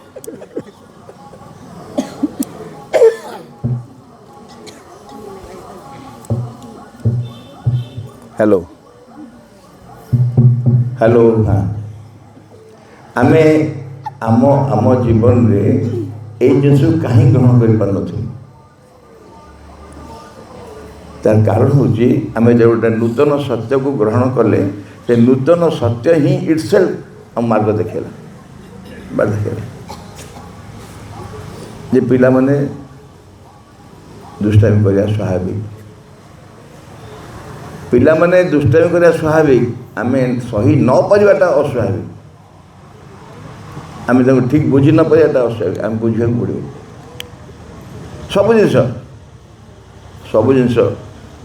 हेलो हेलो हाँ आम आम आम जीवन रे এই ଜିନିଷକୁ କାହିଁ ଗ୍ରହଣ କରିପାରୁନଥିଲୁ? ତାର କାରଣ ହେଉଛି ଆମେ ଯେ ଗୋଟେ ନୂତନ ସତ୍ୟକୁ ଗ୍ରହଣ କଲେ ସେ ନୂତନ ସତ୍ୟ ହିଁ ଇଟସେଲ୍ଫ ଆମ ମାର୍ଗ ଦେଖେଇଲା ବା ଦେଖେଇଲା। ଯେ ପିଲାମାନେ ଦୁଷ୍ଟାମି କରିବା ସ୍ୱାଭାବିକ, ପିଲାମାନେ ଦୁଷ୍ଟାମି କରିବା ସ୍ୱାଭାବିକ, ଆମେ ସହି ନ ପାରିବାଟା ଅସ୍ୱାଭାବିକ, ଆମେ ତାଙ୍କୁ ଠିକ୍ ବୁଝି ନ ପାରିବାଟା ଅସ୍ୱାଭାବିକ। ଆମେ ବୁଝିବାକୁ ପଡ଼ିବ ସବୁ ଜିନିଷ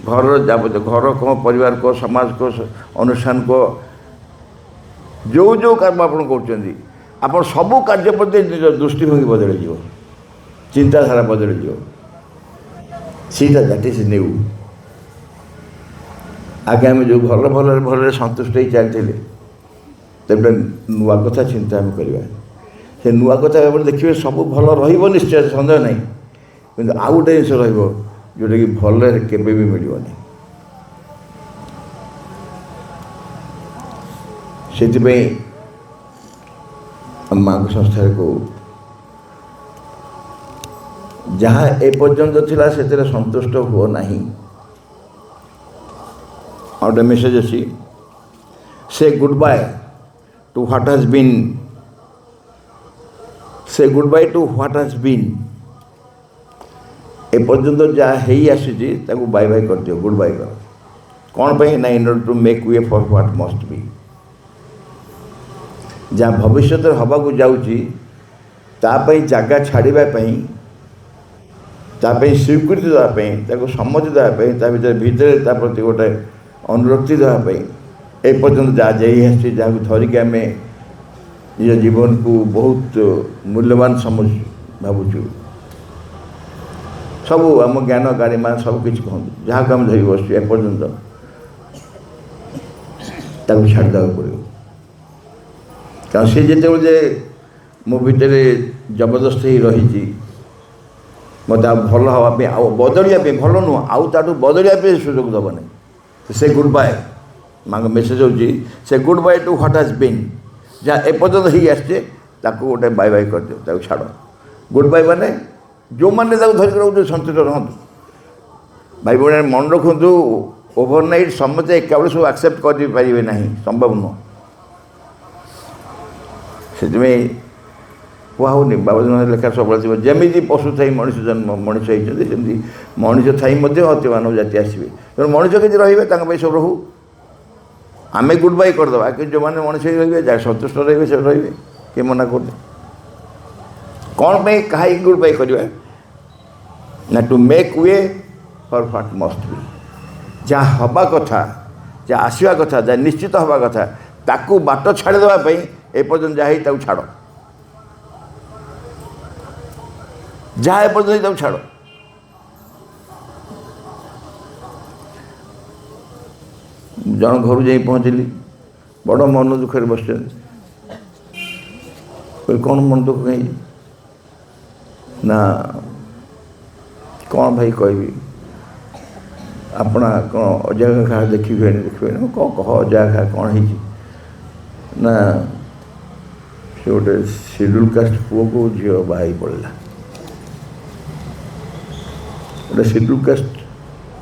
ଘରର ଯାବତୀୟ ଘର କହ, ପରିବାର କହ, ସମାଜ କହ, ଅନୁଷ୍ଠାନ କହ, ଯେଉଁ କାମ ଆପଣ କରୁଛନ୍ତି, ଆପଣ ସବୁ କାର୍ଯ୍ୟ ପ୍ରତି ନିଜ ଦୃଷ୍ଟିଭଙ୍ଗୀ ବଦଳିଯିବ, ଚିନ୍ତାଧାରା ବଦଳିଯିବ। ସେଇଟା ଦ୍ୟାଟ୍ ଇଜ୍ ନ୍ୟୁ। ଆଗେ ଆମେ ଯେଉଁ ଭଲରେ ସନ୍ତୁଷ୍ଟ ହେଇ ଚାଲିଥିଲେ, ତେବେ ନୂଆ କଥା ଚିନ୍ତା ଆମେ କରିବା। ସେ ନୂଆ କଥା ଆପଣ ଦେଖିବେ ସବୁ ଭଲ ରହିବ ନିଶ୍ଚୟ, ସନ୍ଦେହ ନାହିଁ। କିନ୍ତୁ ଆଉ ଗୋଟେ ଜିନିଷ ରହିବ ଯେଉଁଟାକି ଭଲରେ କେବେ ବି ମିଳିବନି। ସେଥିପାଇଁ ମାଙ୍କ ସଂସ୍ଥାରେ କହୁ, ଯାହା ଏପର୍ଯ୍ୟନ୍ତ ଥିଲା ସେଥିରେ ସନ୍ତୁଷ୍ଟ ହୁଅ ନାହିଁ। ଆଉ ଗୋଟେ ମେସେଜ ଅଛି, ସେ good bye to what has been, ସେ good bye to what has been. ଏପର୍ଯ୍ୟନ୍ତ ଯାହା ହେଇ ଆସିଛି ତାକୁ ବାଇ ବାଇ କରିଦିଅ, ଗୁଡ୍ ବାଇ କର। କ'ଣ ପାଇଁ ନା in order to make way for what must be. ଯାହା ଭବିଷ୍ୟତରେ ହେବାକୁ ଯାଉଛି ତା ପାଇଁ ଜାଗା ଛାଡ଼ିବା ପାଇଁ, ତା ପାଇଁ ସ୍ୱୀକୃତି ଦେବା ପାଇଁ, ତାକୁ ସମ୍ମତି ଦେବା ପାଇଁ, ତା ଭିତରେ ତା ପ୍ରତି ଗୋଟେ ଅନୁରକ୍ତି ଦେବା ପାଇଁ ଏପର୍ଯ୍ୟନ୍ତ ଯାହା ଯାଇ ଆସିଛି, ଯାହାକୁ ଧରିକି ଆମେ ନିଜ ଜୀବନକୁ ବହୁତ ମୂଲ୍ୟବାନ ଭାବୁଛୁ, ସବୁ ଆମ ଜ୍ଞାନ ଗାରିମା ସବୁ କିଛି କୁହନ୍ତୁ, ଯାହାକୁ ଆମେ ଧରି ବସୁଛୁ ଏପର୍ଯ୍ୟନ୍ତ ତାକୁ ଛାଡ଼ିଦେବାକୁ ପଡ଼ିବ। କାରଣ ସେ ଯେତେବେଳେ ଯେ ମୋ ଭିତରେ ଜବରଦସ୍ତ ହେଇ ରହିଛି, ମୋତେ ଆଉ ଭଲ ହେବା ପାଇଁ, ଆଉ ବଦଳିବା ପାଇଁ, ଭଲ ନୁହଁ ଆଉ ତାଠୁ ବଦଳିବା ପାଇଁ ସୁଯୋଗ ଦେବ ନାହିଁ। ସେ ଗୁଡ୍ ବାଏ, ମାଙ୍କ ମେସେଜ ହେଉଛି ସେ good bye to what has been. ଯାହା ଏପର୍ଯ୍ୟନ୍ତ ହେଇ ଆସିଛେ ତାକୁ ଗୋଟେ ବାଇ ବାଇ କରିଦିଅ, ତାକୁ ଛାଡ଼। ଗୁଡ୍ ବାଇ ମାନେ ଯେଉଁମାନେ ତାକୁ ଧରିକି ରହୁଛନ୍ତି ସନ୍ତୁଷ୍ଟ ରହନ୍ତୁ। ଭାଇ ଭଉଣୀ ମନେ ରଖନ୍ତୁ, ଓଭରନାଇଟ୍ ସମସ୍ତେ ଏକାବେଳେ ସବୁ ଆକ୍ସେପ୍ଟ କରିପାରିବେ ନାହିଁ, ସମ୍ଭବ ନୁହଁ। ସେଥିପାଇଁ କୁହା ହେଉନି, ବାବାଜୀଙ୍କ ଲେଖା ସବୁବେଳେ ଥିବ, ଯେମିତି ପଶୁ ଥାଇ ମଣିଷ ଜନ୍ମ, ମଣିଷ ହେଇଛନ୍ତି ସେମିତି ମଣିଷ ଥାଇ ମଧ୍ୟ ଅତି ମାନବ ଜାତି ଆସିବେ। ତେଣୁ ମଣିଷ କିଛି ରହିବେ, ତାଙ୍କ ପାଇଁ ସବୁ ରହୁ, ଆମେ ଗୁଡ୍ ବାଇ କରିଦେବା। କିନ୍ତୁ ଯେଉଁମାନେ ମଣିଷ ହେଇ ରହିବେ, ଯାହା ସନ୍ତୁଷ୍ଟ ରହିବେ ସେ ରହିବେ, କିଏ ମନା କରୁଛି? କ'ଣ ପାଇଁ କାହିଁକି ଗୁଡ୍ ବାଇ କରିବା? ନା to make way for what must be. ଯାହା ହେବା କଥା, ଯାହା ଆସିବା କଥା, ଯାହା ନିଶ୍ଚିତ ହେବା କଥା, ତାକୁ ବାଟ ଛାଡ଼ିଦେବା ପାଇଁ ଏପର୍ଯ୍ୟନ୍ତ ଯାହା ହେଇ ତାକୁ ଛାଡ଼, ଯାହା ଏପର୍ଯ୍ୟନ୍ତ ତାକୁ ଛାଡ଼। ଜଣ ଘରୁ ଯାଇ ପହଞ୍ଚିଲି, ବଡ଼ ମନ ଦୁଃଖରେ ବସିଛନ୍ତି। କ'ଣ ମନ ଦୁଃଖ କାହିଁକି? ନା କ'ଣ ଭାଇ କହିବି, ଆପଣ କ'ଣ ଅଜା କାହା ଦେଖିବେନି? କ'ଣ କହ ଅଜା କାହା କ'ଣ ହେଇଛି? ନା ସେ ଗୋଟେ ସିଡ୍ୟୁଲ୍ କାଷ୍ଟ ପୁଅକୁ ଝିଅ ବାହା ହେଇ ପଡ଼ିଲା। ଗୋଟେ ସିଡ୍ୟୁଲ୍ କାଷ୍ଟ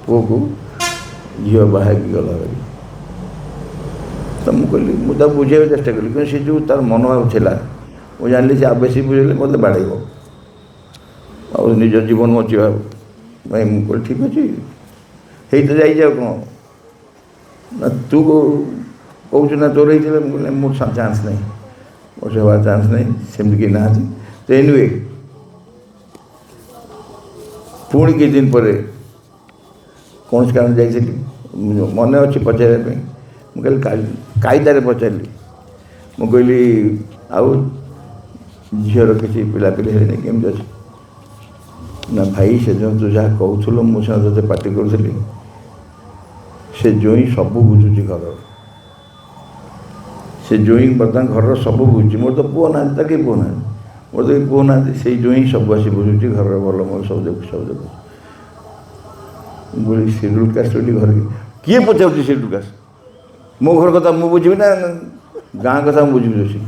ପୁଅକୁ ଝିଅ ବାହା ହେଇକି ଗଲା ଭାରି। ତ ମୁଁ କହିଲି, ମୁଁ ତାକୁ ବୁଝେଇବାକୁ ଚେଷ୍ଟା କଲି, କିନ୍ତୁ ସେ ଯେଉଁ ତା'ର ମନୋଭାବ ଥିଲା, ମୁଁ ଜାଣିଲି ସେ ଆଉ ବେଶୀ ବୁଝେଇଲେ ମୋତେ ବାଡ଼େଇବ ଆଉ ନିଜ ଜୀବନ ବଞ୍ଚିବା ପାଇଁ। ମୁଁ କହିଲି ଠିକ୍ ଅଛି, ହେଇ ତ ଯାଇଛି, ଆଉ କ'ଣ? ନା ତୁ କହୁଛୁ ନା ତୋର ହେଇଥିଲା? ମୁଁ କହିଲି ମୋର ଚାନ୍ସ ନାହିଁ, ମୋର ସେ ହେବାର ଚାନ୍ସ ନାହିଁ, ସେମିତି କେହି ନାହାନ୍ତି। ତ ଏନିୱେ ପୁଣି କିଛି ଦିନ ପରେ କୌଣସି କାରଣ ଯାଇଥିଲି, ମନେ ଅଛି ପଚାରିବା ପାଇଁ। ମୁଁ କହିଲି କାଇଦାରେ ପଚାରିଲି, ମୁଁ କହିଲି ଆଉ ଝିଅର କିଛି ପିଲାପିଲି ହେଲେନି, କେମିତି ଅଛି? ନା ଭାଇ ସେଦିନ ତୁ ଯାହା କହୁଥିଲୁ, ମୁଁ ସେଦିନ ତୋତେ ପାଟି କରୁଥିଲି, ସେ ଜୋଇଁ ସବୁ ବୁଝୁଛି ଘରର, ସେ ଜୋଇଁ ବର୍ତ୍ତମାନ ଘରର ସବୁ ବୁଝୁଛି। ମୋର ତ ପୁଅ ନାହାନ୍ତି, ତାର କେହି ପୁଅ ନାହାନ୍ତି, ମୋର ତ କେହି ପୁଅ ନାହାନ୍ତି, ସେଇ ଜୋଇଁ ସବୁ ଆସି ବୁଝୁଛି, ଘରର ଭଲ ମନ୍ଦ ସବୁ ଦେଖୁଛି, ସବୁ ଦେଖୁଛି। ମୁଁ କହିଲି ସିଡ୍ୟୁଲ୍ କାଷ୍ଟ ବୋଲି ଘରେ କିଏ ପଚାରୁଛି? ସିଡ୍ୟୁଲ୍ କାଷ୍ଟ ମୋ ଘର କଥା ମୁଁ ବୁଝିବି ନା ଗାଁ କଥା ମୁଁ ବୁଝିବି?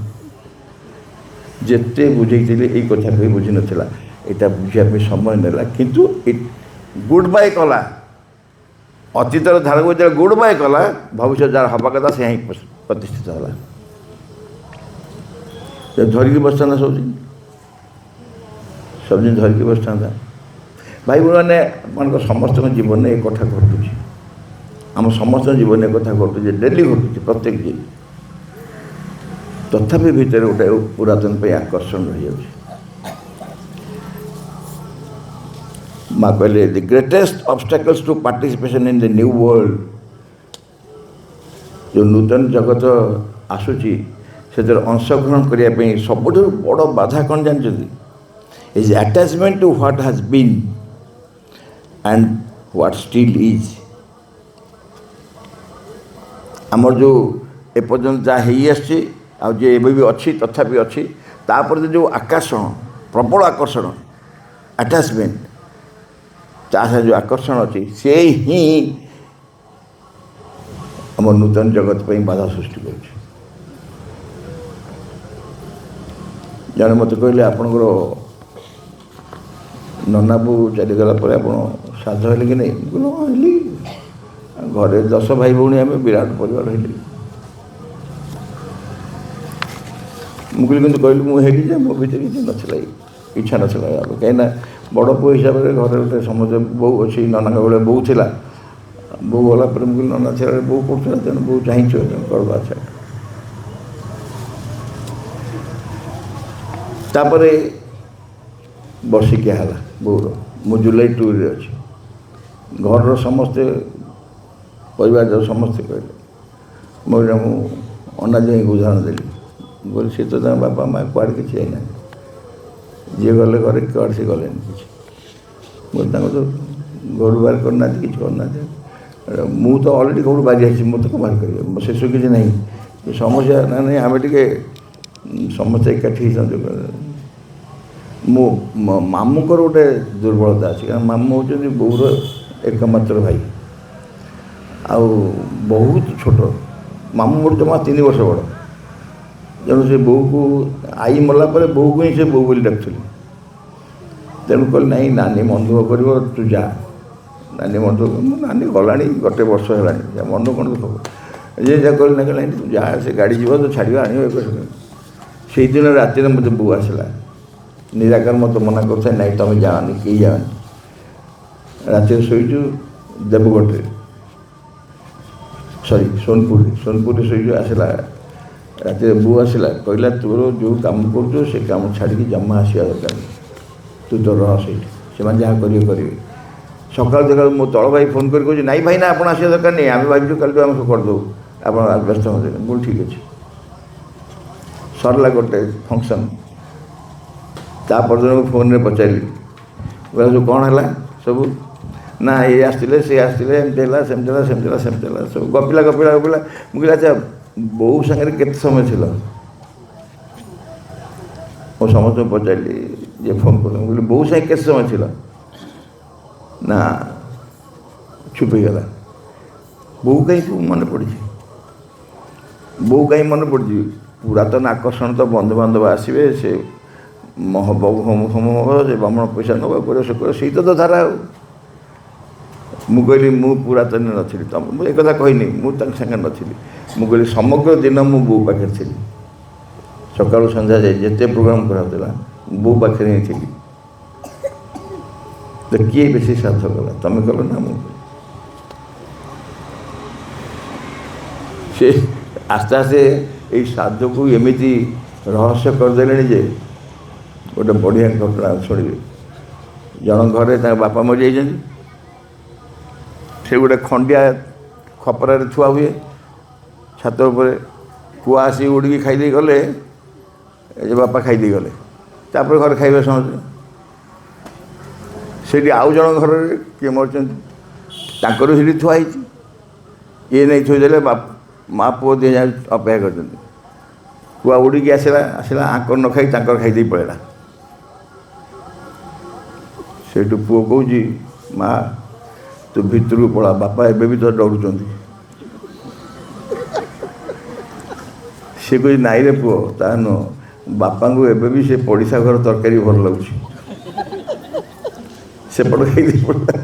ଯେତେ ବୁଝେଇଥିଲି ଏଇ କଥା କହି ବୁଝିନଥିଲା, ଏଇଟା ବୁଝିବା ପାଇଁ ସମୟ ନେଲା, କିନ୍ତୁ ଗୁଡ୍ ବାଏ କଲା। ଅତୀତର ଧାରାକୁ ଯେତେବେଳେ ଗୁଡ୍ ବାଏ କଲା, ଭବିଷ୍ୟତ ଯାହାର ହେବା କଥା ସେ ହିଁ ପ୍ରତିଷ୍ଠିତ ହେଲା। ଧରିକି ବସିଥାନ୍ତା ସବୁଦିନ ଧରିକି ବସିଥାନ୍ତା। ଭାଇ ଭଉଣୀମାନେ, ଆପଣଙ୍କ ସମସ୍ତଙ୍କ ଜୀବନରେ ଏ କଥା ଘଟୁଛି, ଆମ ସମସ୍ତଙ୍କ ଜୀବନରେ ଏ କଥା ଘଟୁଛି, ଡେଲି ଘଟୁଛି, ପ୍ରତ୍ୟେକ ଦିନ। ତଥାପି ଭିତରେ ଗୋଟେ ପୁରାତନ ପାଇଁ ଆକର୍ଷଣ ରହିଯାଉଛି। ମା କହିଲେ, the greatest obstacles to participation in the new world, ଯେଉଁ ନୂତନ ଜଗତ ଆସୁଛି ସେଥିରେ ଅଂଶଗ୍ରହଣ କରିବା ପାଇଁ ସବୁଠାରୁ ବଡ଼ ବାଧା କ'ଣ ଜାଣିଛନ୍ତି? Is attachment to what has been and what still is. ଆମର ଯେଉଁ ଏପର୍ଯ୍ୟନ୍ତ ଯାହା ହେଇ ଆସିଛି ଆଉ ଯେ ଏବେ ବି ଅଛି, ତଥାପି ଅଛି, ତାପରେ ଯେଉଁ ଆକର୍ଷଣ, ପ୍ରବଳ ଆକର୍ଷଣ, ଆଟାଚମେଣ୍ଟ, ତା ସାଙ୍ଗେ ଯେଉଁ ଆକର୍ଷଣ ଅଛି, ସେ ହିଁ ଆମ ନୂତନ ଜଗତ ପାଇଁ ବାଧା ସୃଷ୍ଟି କରୁଛି। ଜଣେ ମୋତେ କହିଲେ, ଆପଣଙ୍କର ନନାବୁ ଚାଲିଗଲା ପରେ ଆପଣ ଶ୍ରାଦ୍ଧ ହେଲେ କି ନାହିଁ? ମୁଁ କହିଲି, ହଁ ହେଲି। ଘରେ 10 ଭାଇ ଭଉଣୀ, ଆମେ ବିରାଟ ପରିବାର ହେଲି। ମୁଁ କହିଲି, କିନ୍ତୁ କହିଲି ମୁଁ ହେଲି ଯେ ମୋ ଭିତରେ କିଛି ନଥିଲା, ଇଚ୍ଛା ନଥିଲା। କାହିଁକିନା ବଡ଼ ପୁଅ ହିସାବରେ ଘରେ ଗୋଟେ ସମସ୍ତେ ବୋଉ ଅଛି, ନନାଙ୍କ ବେଳେ ବୋଉ ଥିଲା। ବୋଉ ଗଲା ପରେ ମୁଁ କହିଲି, ନନା ଥିଲା ବୋଉ କରୁଥିଲା, ତେଣୁ ବୋଉ ଚାହିଁଛୁ, ତେଣୁ କରିବା। ଆଚ୍ଛା। ତାପରେ ବର୍ଷିକିଆ ହେଲା ବୋଉର, ମୁଁ ଜୁଲାଇ 2ରେ ଅଛି। ଘରର ସମସ୍ତେ, ପରିବାର ସମସ୍ତେ କହିଲେ, ମୁଁ ଅନାଜୀଙ୍କୁ ଉଦାହରଣ ଦେଲି। ମୁଁ କହିଲି, ସେ ତ ତାଙ୍କ ବାପା ମା କୁଆଡ଼େ କିଛି ଯାଇନାହାନ୍ତି, ଯିଏ ଗଲେ ଘରେ, କୁଆଡ଼େ ସେ ଗଲେନି କିଛି। ମୁଁ ତାଙ୍କୁ ତ ଘରୁ ବାହାର କରିନାହାନ୍ତି, କିଛି କରିନାହାନ୍ତି। ମୁଁ ତ ଅଲରେଡ଼ି ଘରୁ ବାହାରି ଆସିଛି, ମୋତେ କ'ଣ ବାହାର କରିବେ? ଶେଷକୁ କିଛି ନାହିଁ। ସମସ୍ୟା ନାହିଁ, ଆମେ ଟିକେ ସମସ୍ତେ ଏକାଠି ହେଇଥାନ୍ତୁ। ମୋ ମାମୁଁଙ୍କର ଗୋଟେ ଦୁର୍ବଳତା ଅଛି, କାରଣ ମାମୁଁ ହେଉଛନ୍ତି ବୋଉର ଏକମାତ୍ର ଭାଇ, ଆଉ ବହୁତ ଛୋଟ। ମାମୁଁ ମୋର ଜମା 3 ବର୍ଷ ବଡ଼। ତେଣୁ ସେ ବୋଉକୁ, ଆଈ ମଲା ପରେ ବୋଉକୁ ହିଁ ସେ ବୋଉ ବୋଲି ଡାକୁଥିଲି। ତେଣୁ କହିଲି, ନାଇଁ ନାନୀ ମନ ଦୁଃଖ କରିବ, ତୁ ଯା। ନାନୀ ମନ ଦୁଃଖ, ନାନୀ ଗଲାଣି, 1 ବର୍ଷ ହେଲାଣି, ମନ କ'ଣ ଦୁଃଖ ହବ? ଯେ ଯା କହିଲି, ନା କହିଲା, ତୁ ଯା, ସେ ଗାଡ଼ି ଯିବ, ତୁ ଛାଡ଼ିବ, ଆଣିବ। ସେଇଦିନ ରାତିରେ ମୋତେ ବୋଉ ଆସିଲା, ନିରାକାର ମୋତେ ମନା କରୁଥାଏ, ନାଇଁ ତୁମେ ଯାଅନି, କେହି ଯାଅନି। ରାତିରେ ଶୋଇଛୁ ଦେବଗଡ଼ରେ, ସୋନପୁରରେ ଶୋଇଛୁ। ଆସିଲା ରାତିରେ ବୋଉ ଆସିଲା, କହିଲା, ତୋର ଯେଉଁ କାମ କରୁଛୁ ସେ କାମ ଛାଡ଼ିକି ଜମା ଆସିବା ଦରକାର ନାହିଁ, ତୁ ତ ରହ ସେଇଠି, ସେମାନେ ଯାହା କରିବେ କରିବେ। ସକାଳୁ ସକାଳୁ ମୋ ତଳ ଭାଇ ଫୋନ୍ କରି କହୁଛି, ନାଇଁ ଭାଇ ନା, ଆପଣ ଆସିବା ଦରକାର ନାହିଁ, ଆମେ ଭାବିଛୁ କାଲି ଆମେ ସବୁ କରିଦେବୁ, ଆପଣ ବ୍ୟସ୍ତ ହୁଅନ୍ତୁ। ମୁଁ ଠିକ୍ ଅଛି। ସରିଲା ଗୋଟେ ଫଙ୍କସନ୍। ତା ପରଦିନ ମୁଁ ଫୋନ୍ରେ ପଚାରିଲି, ସବୁ କ'ଣ ହେଲା ସବୁ? ନା ଏ ଆସିଥିଲେ, ସେ ଆସିଥିଲେ, ଏମିତି ହେଲା, ସେମିତି ହେଲା, ସେମିତି ହେଲା, ସେମିତି ହେଲା, ସବୁ ଗପିଲା। ମୁଁ କହିଲି, ଆଚ୍ଛା ବୋଉ ସାଙ୍ଗରେ କେତେ ସମୟ ଥିଲା? ମୁଁ ସମସ୍ତଙ୍କୁ ପଚାରିଲି, ଯେ ଫୋନ୍ କଲି, ମୁଁ କହିଲି, ବୋଉ ସାଙ୍ଗେ କେତେ ସମୟ ଥିଲା? ନା ଚୁପ୍ ହେଇଗଲା। ବୋଉ କାହିଁକି ମନେ ପଡ଼ିଛି? ବୋଉ କାହିଁକି ମନେ ପଡ଼ିଛି? ପୁରାତନ ଆକର୍ଷଣ ତ, ବନ୍ଧୁବାନ୍ଧବ ଆସିବେ, ସେ ହୋମ ହେବ, ସେ ବ୍ରାହ୍ମଣ ପଇସା ନେବ, କରିବ, ସେ କରିବ, ସେଇ ତ ଧାରା। ଆଉ ମୁଁ କହିଲି, ମୁଁ ପୁରାତନ ନଥିଲି, ମୁଁ ଏ କଥା କହିନି, ମୁଁ ତାଙ୍କ ସାଙ୍ଗେ ନଥିଲି। ମୁଁ କହିଲି, ସମଗ୍ର ଦିନ ମୁଁ ବୋଉ ପାଖରେ ଥିଲି, ସକାଳୁ ସନ୍ଧ୍ୟା ଯାଏ ଯେତେ ପ୍ରୋଗ୍ରାମ୍ କରାହେଉଥିଲା ବୋଉ ପାଖରେ ହିଁ ଥିଲି। ତ କିଏ ବେଶୀ ଶ୍ରାଦ୍ଧ କଲା, ତମେ କଲ ନା ମୁଁ? ସେ ଆସ୍ତେ ଆସ୍ତେ ଏଇ ଶ୍ରାଦ୍ଧକୁ ଏମିତି ରହସ୍ୟ କରିଦେଲେଣି ଯେ, ଗୋଟେ ବଢ଼ିଆ ଘଟଣା ଶୁଣିବେ। ଜଣ ଘରେ ତାଙ୍କ ବାପା ମରିଯାଇଛନ୍ତି, ସେ ଗୋଟେ ଖଣ୍ଡିଆ ଖପରାରେ ଥୁଆ ହୁଏ ଛାତ ଉପରେ। କୁଆ ଆସି ଉଡ଼ିକି ଖାଇଦେଇ ଗଲେ, ଏ ବାପା ଖାଇଦେଇ ଗଲେ, ତାପରେ ଘରେ ଖାଇବା ସମସ୍ତେ। ସେଇଠି ଆଉ ଜଣ ଘରରେ କିଏ ମରିଛନ୍ତି, ତାଙ୍କର ସେଠି ଥୁଆ ହେଇଛି, ଇଏ ନେଇ ଥୋଇଦେଲେ। ମା ପୁଅ 2 ଜଣ ଅପେକ୍ଷା କରିଛନ୍ତି। କୁଆ ଉଡ଼ିକି ଆସିଲା, ଆଙ୍କର ନ ଖାଇ ତାଙ୍କର ଖାଇଦେଇ ପଳେଇଲା। ସେଇଠୁ ପୁଅ କହୁଛି, ମା ତୁ ଭିତରକୁ ପଳା, ବାପା ଏବେ ବି ତ ଡରୁଛନ୍ତି। ସେ କହୁଛି, ନାଇଁରେ ପୁଅ, ତା ନୁହଁ, ବାପାଙ୍କୁ ଏବେ ବି ସେ ପଡ଼ିଶା ଘର ତରକାରୀ ଭଲ ଲାଗୁଛି ସେପଟ ଖାଇଦେଇ ପଡ଼ିଲା।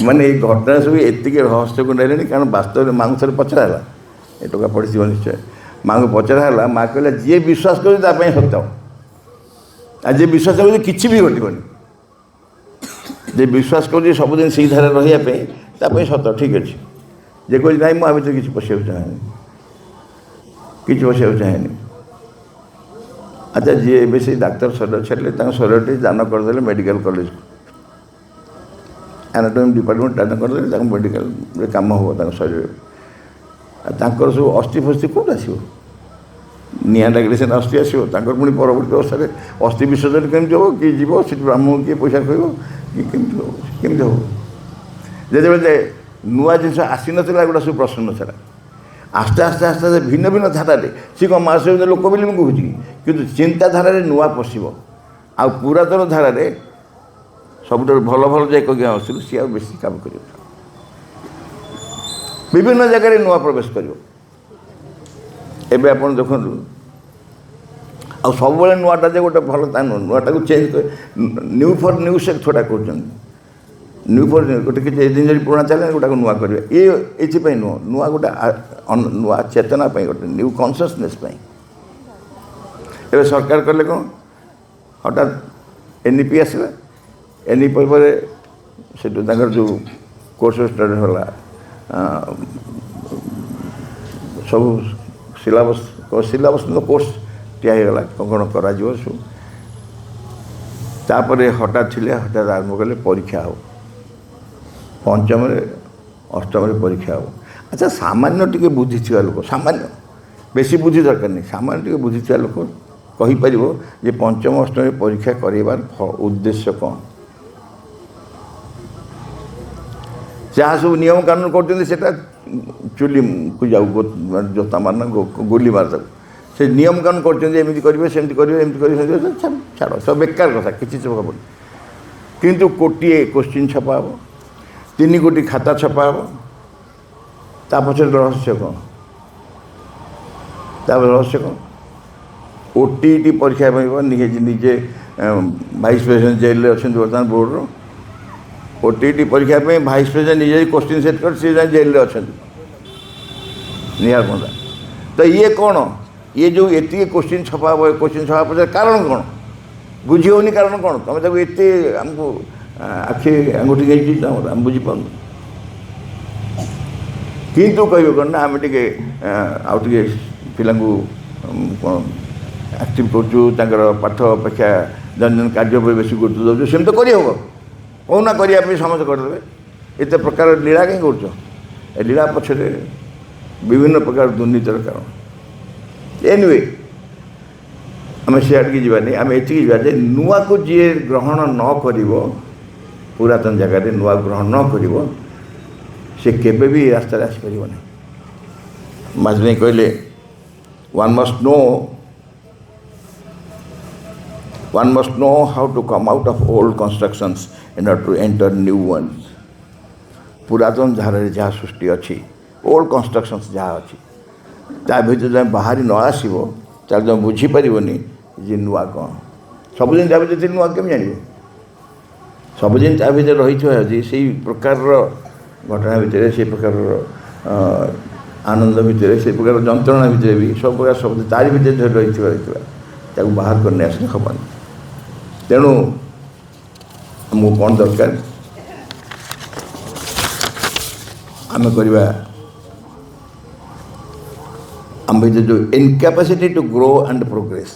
ମାନେ ଏଇ ଘଟଣା ସବୁ ଏତିକି ରହସ୍ୟକୁ ନେଲେଣି କାରଣ ବାସ୍ତବରେ ମାଆଙ୍କୁ ଥରେ ପଚରା ହେଲା, ଏ ଟଙ୍କା ପଡ଼ିଥିବ ନିଶ୍ଚୟ, ମାଆଙ୍କୁ ପଚରା ହେଲା, ମାଆ କହିଲା ଯିଏ ବିଶ୍ୱାସ କରୁଛି ତା ପାଇଁ ସତ୍ୟ, ଆଉ ଯିଏ ବିଶ୍ୱାସ କରୁଛି କିଛି ବି ଘଟିବନି, ଯେ ବିଶ୍ୱାସ କରୁଛି ସବୁଦିନ ସେଇ ଧାରାରେ ରହିବା ପାଇଁ ତା ପାଇଁ ସତ ଠିକ୍ ଅଛି। ଯେ କହୁଛି ନାଇଁ ମୁଁ ଆ ଭିତରେ କିଛି ପଶିବାକୁ ଚାହେଁନି, କିଛି ପଶିବାକୁ ଚାହେଁନି। ଆଚ୍ଛା ଯିଏ ଏବେ ସେଇ ଡାକ୍ତର ଶରୀର ଛାଡ଼ିଲେ ତାଙ୍କ ଶରୀରଟି ଦାନ କରିଦେଲେ ମେଡ଼ିକାଲ କଲେଜକୁ, ଆନାଟୋମି ଡିପାର୍ଟମେଣ୍ଟ ଦାନ କରିଦେଲେ, ତାଙ୍କ ମେଡ଼ିକାଲରେ କାମ ହେବ ତାଙ୍କ ଶରୀରରେ। ଆଉ ତାଙ୍କର ସବୁ ଅସ୍ଥି ଫସ୍ଥି କେଉଁଠୁ ଆସିବ? ନିଆଁ ଲାଗିଲେ ସିନା ଅସ୍ଥି ଆସିବ, ତାଙ୍କର ପୁଣି ପରବର୍ତ୍ତୀ ଅବସ୍ଥାରେ ଅସ୍ଥି ବିସର୍ଜନ କେମିତି ହେବ? କିଏ ଯିବ ସେଠି ବ୍ରାହ୍ମଣକୁ କିଏ ପଇସା ଖୋଇବ କି କେମିତି ହେବ? କେମିତି ହେବ? ଯେତେବେଳେ ନୂଆ ଜିନିଷ ଆସିନଥିଲା ଏଗୁଡ଼ା ସବୁ ପ୍ରଶ୍ନ ନଥିଲା, ଆସ୍ତେ ଆସ୍ତେ ଆସ୍ତେ ଆସ୍ତେ ଭିନ୍ନ ଭିନ୍ନ ଧାରାରେ ସିଏ କ'ଣ ମାସ ଲୋକ ବୋଲି ମୁଁ କହୁଛି, କିନ୍ତୁ ଚିନ୍ତାଧାରାରେ ନୂଆ ପଶିବ। ଆଉ ପୁରାତନ ଧାରାରେ ସବୁଠାରୁ ଭଲ ଭଲ ଯେ ଏକ ଜ୍ଞାନ ଆସୁଥିଲୁ ସିଏ ଆଉ ବେଶୀ କାମ କରିବ, ବିଭିନ୍ନ ଜାଗାରେ ନୂଆ ପ୍ରବେଶ କରିବ। ଏବେ ଆପଣ ଦେଖନ୍ତୁ, ଆଉ ସବୁବେଳେ ନୂଆଟା ଯେ ଗୋଟେ ଭଲ ତା ନୁହଁ, ନୂଆଟାକୁ ଚେଞ୍ଜ କରି ନ୍ୟୁ ଫର୍ ନ୍ୟୁ ସେ ଥୋଡ଼ା କରୁଛନ୍ତି, ନ୍ୟୁ ଫର୍ ନ୍ୟୁ ଗୋଟେ କିଛି ଜିନିଷ ପୁରୁଣା ଚାଲେ ଗୋଟାକୁ ନୂଆ କରିବା, ଏଥିପାଇଁ ନୁହଁ, ନୂଆ ଗୋଟେ ନୂଆ ଚେତନା ପାଇଁ, ଗୋଟେ ନ୍ୟୁ କନସିୟସନେସ୍ ପାଇଁ। ଏବେ ସରକାର କଲେ କ'ଣ, ହଠାତ୍ NEP ଆସିଲା, NEP ପରେ ସେଠୁ ତାଙ୍କର ଯେଉଁ କୋର୍ସ ଷ୍ଟାର୍ଟ ହେଲା, ସବୁ ସିଲାବସ୍ କୋର୍ସ ଠିଆ ହେଇଗଲା, କ'ଣ କରାଯିବ ସବୁ। ତାପରେ ହଠାତ୍ ଆରମ୍ଭ କଲେ ପରୀକ୍ଷା ହେବ, ପଞ୍ଚମରେ ଅଷ୍ଟମରେ ପରୀକ୍ଷା ହେବ। ଆଚ୍ଛା ସାମାନ୍ୟ ଟିକେ ବୁଦ୍ଧି ଥିବା ଲୋକ, ସାମାନ୍ୟ ବେଶୀ ବୁଦ୍ଧି ଦରକାର ନାହିଁ, ସାମାନ୍ୟ ଟିକେ ବୁଦ୍ଧି ଥିବା ଲୋକ କହିପାରିବ ଯେ ପଞ୍ଚମ ଅଷ୍ଟମରେ ପରୀକ୍ଷା କରାଇବାର ଉଦ୍ଦେଶ୍ୟ କ'ଣ? ଯାହା ସବୁ ନିୟମ କାନୁନ କରୁଛନ୍ତି ସେଟା ଚୁଲିକୁ ଯାଉ ଜୋତା ମାରନା ଗୁଲି ମାରିଦେବୁ, ସେ ନିୟମ କାନୁନ କରୁଛନ୍ତି ଏମିତି କରିବେ ସେମିତି କରିବେ ଏମିତି କରିବେ ସେମିତି ଛାଡ଼, ସବୁ ବେକାର କଥା, କିଛି ସବୁ ହେବନି। କିନ୍ତୁ କୋଟିଏ କୋଶ୍ଚିନ୍ ଛପା ହେବ, 3 କୋଟି ଖାତା ଛପା ହେବ, ତା ପଛରେ ରହସ୍ୟ କ'ଣ? ତାପରେ ରହସ୍ୟ କ'ଣ? OTET ପରୀକ୍ଷା ପାଇଁ ନିଜେ ଭାଇସ୍ ପ୍ରେସିଡେଣ୍ଟ ଜେଲରେ ଅଛନ୍ତି ବର୍ତ୍ତମାନ ବୋର୍ଡ଼ର, OTET ପରୀକ୍ଷା ପାଇଁ ଭାଇସ୍ ପ୍ରେସିଡେଣ୍ଟ ନିଜେ କୋଶ୍ଚିନ୍ ସେଟ୍ କରି ସିଏ ଯାଇ ଜେଲରେ ଅଛନ୍ତି ନିହାର ପଣ୍ଡା। ତ ଇଏ କ'ଣ, ଇଏ ଯେଉଁ ଏତିକି କୋଶ୍ଚିନ୍ ଛପା ହେବ, କୋଶ୍ଚିନ୍ ଛପା ପଛରେ କାରଣ କ'ଣ ବୁଝି ହେଉନି, କାରଣ କ'ଣ? ତୁମେ ତାକୁ ଏତେ ଆମକୁ ଆଖି ଆଙ୍ଗୁଠି ହେଇଛି ଆମେ ବୁଝିପାରୁନୁ। କିନ୍ତୁ କହିବେ କ'ଣ ନା ଆମେ ଟିକେ ଆଉ ଟିକେ ପିଲାଙ୍କୁ କ'ଣ ଆକ୍ଟିଭ୍ କରୁଛୁ, ତାଙ୍କର ପାଠ ଅପେକ୍ଷା ଜନ କାର୍ଯ୍ୟ ଉପରେ ବେଶୀ ଗୁରୁତ୍ୱ ଦେଉଛୁ, ସେମିତି ତ କରିହେବ, କହୁନା କରିବା ପାଇଁ ସମସ୍ତେ କରିଦେବେ। ଏତେ ପ୍ରକାର ଲୀଳା କାହିଁ କରୁଛ? ଏ ଲୀଳା ପଛରେ ବିଭିନ୍ନ ପ୍ରକାର ଦୁର୍ନୀତିର କାରଣ। ଏନିୱେ ଆମେ ସିଆଡ଼ିକି ଯିବାନି, ଆମେ ଏଠିକି ଯିବା ଯେ ନୂଆକୁ ଯିଏ ଗ୍ରହଣ ନ କରିବ, ପୁରାତନ ଜାଗାରେ ନୂଆ ଗ୍ରହଣ ନ କରିବ, ସେ କେବେ ବି ଏ ରାସ୍ତାରେ ଆସିପାରିବ ନାହିଁ। ମାଝୀ କହିଲେ one must know how to come out of old constructions in order to enter new ones. ପୁରାତନ ଧାରାରେ ଯାହା ସୃଷ୍ଟି ଅଛି, ଓଲ୍ଡ କନଷ୍ଟ୍ରକ୍ସନ୍ସ ଯାହା ଅଛି, ତା ଭିତରେ ତୁମେ ବାହାରି ନ ଆସିବ ତାହେଲେ ତୁମେ ବୁଝିପାରିବନି ଯେ ନୂଆ କ'ଣ। ସବୁଦିନ ତା ଭିତରେ ନୂଆ କେମିତି ଜାଣିବ? ସବୁଦିନ ତା ଭିତରେ ରହିଥିବା ଅଛି ସେଇ ପ୍ରକାରର ଘଟଣା ଭିତରେ, ସେଇ ପ୍ରକାରର ଆନନ୍ଦ ଭିତରେ, ସେଇ ପ୍ରକାର ଯନ୍ତ୍ରଣା ଭିତରେ ବି ସବୁ ପ୍ରକାର ଶବ୍ଦ ତାରି ଭିତରେ ଧରି ରହିଥିବା ତାକୁ ବାହାର କରି ନେଇ ଆସିଲେ ହେବନି। ତେଣୁ ଆମକୁ କ'ଣ ଦରକାର? ଆମେ କରିବା ଆମ ଭିତରେ ଯେଉଁ ଇନକ୍ୟାପାସିଟି ଟୁ ଗ୍ରୋ ଆଣ୍ଡ ପ୍ରୋଗ୍ରେସ୍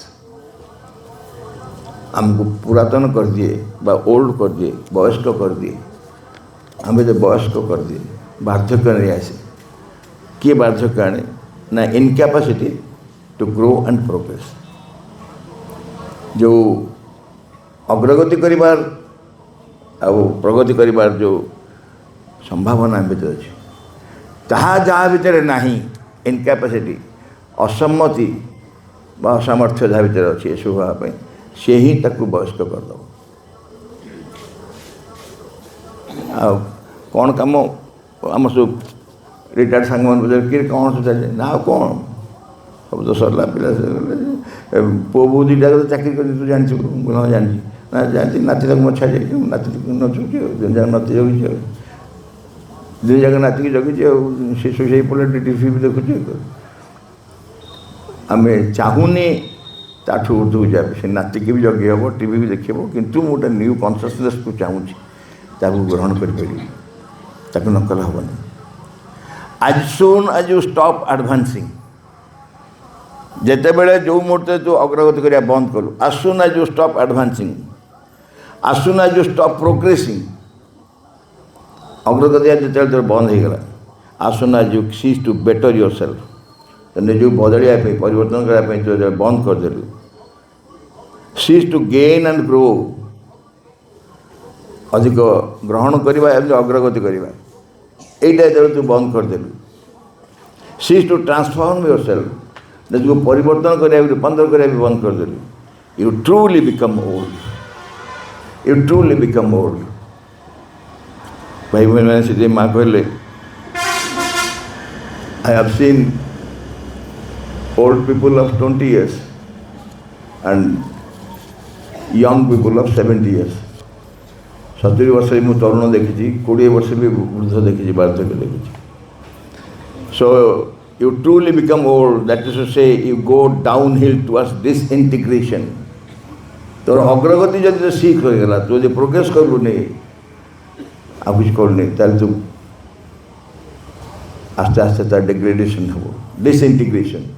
ଆମକୁ ପୁରାତନ କରିଦିଏ ବା ଓଲ୍ଡ କରିଦିଏ, ବୟସ୍କ କରିଦିଏ, ଆମ ଭିତରେ ବୟସ୍କ କରିଦିଏ, ବାର୍ଦ୍ଧକ୍ୟ ନେଇ ଆସେ। କିଏ ବାର୍ଦ୍ଧକ୍ୟ ଆଣେ ନା ଇନକ୍ୟାପାସିଟି ଟୁ ଗ୍ରୋ ଆଣ୍ଡ ପ୍ରୋଗ୍ରେସ୍। ଯେଉଁ ଅଗ୍ରଗତି କରିବାର ଆଉ ପ୍ରଗତି କରିବାର ଯେଉଁ ସମ୍ଭାବନା ଆମ ଭିତରେ ଅଛି, ତାହା ଯାହା ଭିତରେ ନାହିଁ, ଇନକ୍ୟାପାସିଟି, ଅସମ୍ମତି ବା ଅସାମର୍ଥ୍ୟ ଯାହା ଭିତରେ ଅଛି ଏସବୁ ହେବା ପାଇଁ, ସେ ହିଁ ତାକୁ ବୟସ୍କ କରିଦେବ। ଆଉ କ'ଣ କାମ ଆମ ସବୁ ରିଟାୟାର୍ଡ଼ ସାଙ୍ଗମାନଙ୍କୁ କିଏ କ'ଣ ଚାଲିଛି ନା, ଆଉ କ'ଣ सब तो सरला पिला पुओ बो दुईटा तो चाकरी कर तू जानी हाँ जानी ना जानी नाती तक मछा जाए नाती नचुची दुई जाक नाती जगुची दुई जाक नातिक जगुची से शोई पड़े टीवी भी देखुचे आम चाहूनी ताठू ऊर्धक जाए से नातिक भी जगे हम टीवी भी देखे किंतु गोटे न्यू कनसीयसनेस को चाहूँगी ग्रहण कर नकल हेनी आज सुन आज यू स्टॉप एडवांसिंग जितेबले जो मुहूर्ते तू अग्रगति करिया बंद कलु आज सुन आज यू स्टॉप एडवांसिंग आज सुन आज यू स्टॉप प्रोग्रेसिंग अग्रगति जिते तोर बंद हो गला आज सुन आज you cease to better yourself निज बदलिया परिवर्तन करने तो बंद करदेलु cease to gain and grow अधिक ग्रहण करवा अग्रगति करवा यहीटा जो तू बंद करदेलु cease to transform yourself निज को परिवर्तन करवा रूपांतर करवा भी बंद करदेलु you truly become old you truly become old भाई बहन मैंने सीधे माँ कहले I have seen old people of 20 years and young people of 70 years 70 वर्ष मु तरुण देखी 20 वर्ष भी वृद्ध देखी बार्धक्य देखी so you truly become old that is to say you go downhill towards disintegration तोर अग्रगति जब सीख हो गला तो जो प्रोग्रेस करलु नहीं आ कुछ करनी ताल तू आस्ते आस्ते तार डिग्रेडेशन हो डिसइंटीग्रेशन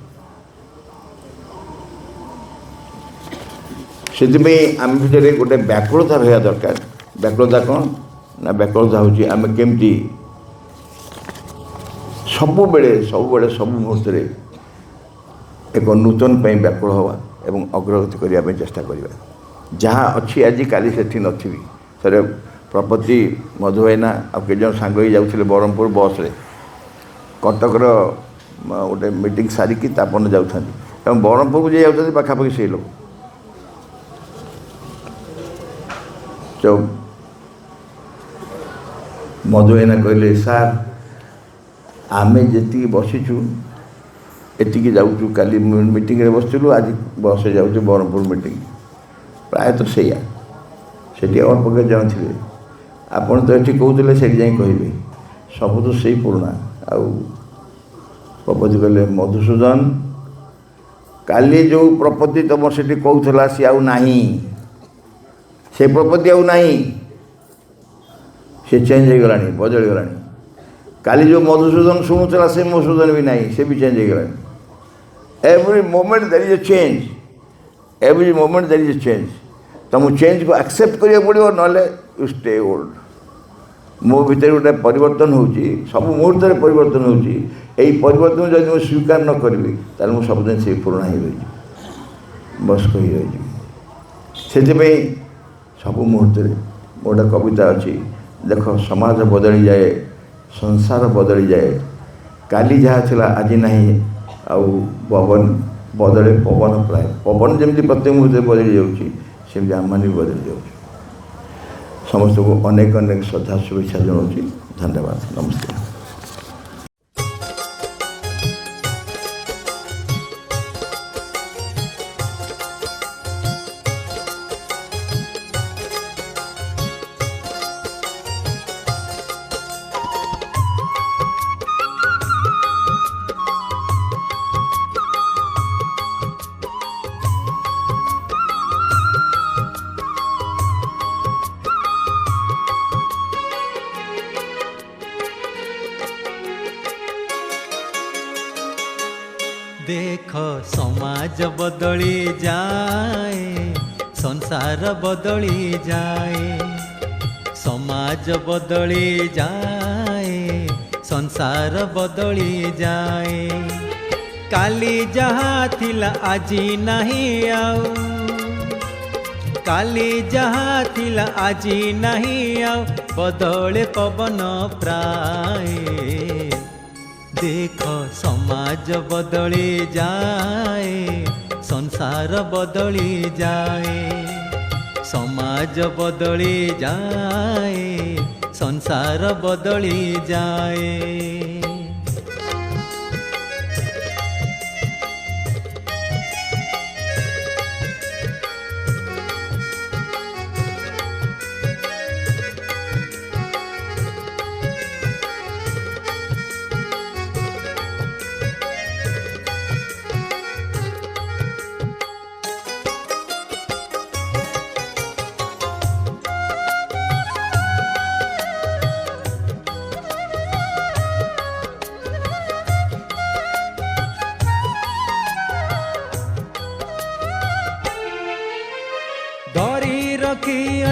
से आम भर गोटे व्याकुलता रहा दरकार व्याकुलता कौन ना व्याकुलता हूँ आम केमती सब सब मुहूर्त एक नूतन पर व्याकुल हवा एवं अग्रगति करने चेष्टा करवा जहाँ अच्छी आज काली से नी सर प्रपति मधुभाईना आ कई सांग ही जाऊे ब्रह्मपुर बस रे कटकर गोटे मीटिंग सारिकी तापन जाऊँ ब्रह्मपुर को जाऊँ पाखापाखि से लोग तो मधुभाईना कहले सार आमे जी बसीचु एति जाऊँ काली मीटिंग रे बसलु आज बस जाऊँ ब्रह्मपुर मीटिंग प्रायतः तो सैया से अल्प के जन थे आपड़ तो ये कहते से कहे सब तो सही पुराणा प्रपति कहले मधुसूदन काली जो प्रपति तुम से कहला सी आउ नाही से प्रपति आउ नहीं से चेंज हो गला बदल गला काली जो मधुसूदन शुणुला से मधुसूदन भी नहीं से भी चेंज हो गला every moment there is a change every moment there is a change तुम चेंज को एक्सेप्ट करिया पड़ो ना यू स्टे ओल्ड मो भीतर गोटे परिवर्तन होची सब मुहूर्त परिवर्तन होची एई परिवर्तन जब मुझे स्वीकार न करी ताल मुझे सबदिन से पुराणा ही रही बस कही रही सब मुहूर्त गोटे कविता अच्छी देख समाज बदली जाए संसार बदली जाए काली जहाँ थी आज नहीं आउ पवन बदले पवन प्राय पवन जमी प्रत्येक मुहूर्त बदली जाऊँगी आम भी बदली जाऊँ समस्त को अनेक अनेक श्रद्धा शुभेच्छा जनाऊँ धन्यवाद नमस्कार। देख समाज बदली जाए संसार बदली जाए समाज बदली जाए संसार बदली जाए काली जहाँ थिला आजी नहीं आउ काली जहाँ थिला आजी नहीं आउ बदले पवन प्राय देख समाज बदली जाए संसार बदली जाए समाज बदली जाए संसार बदली जाए।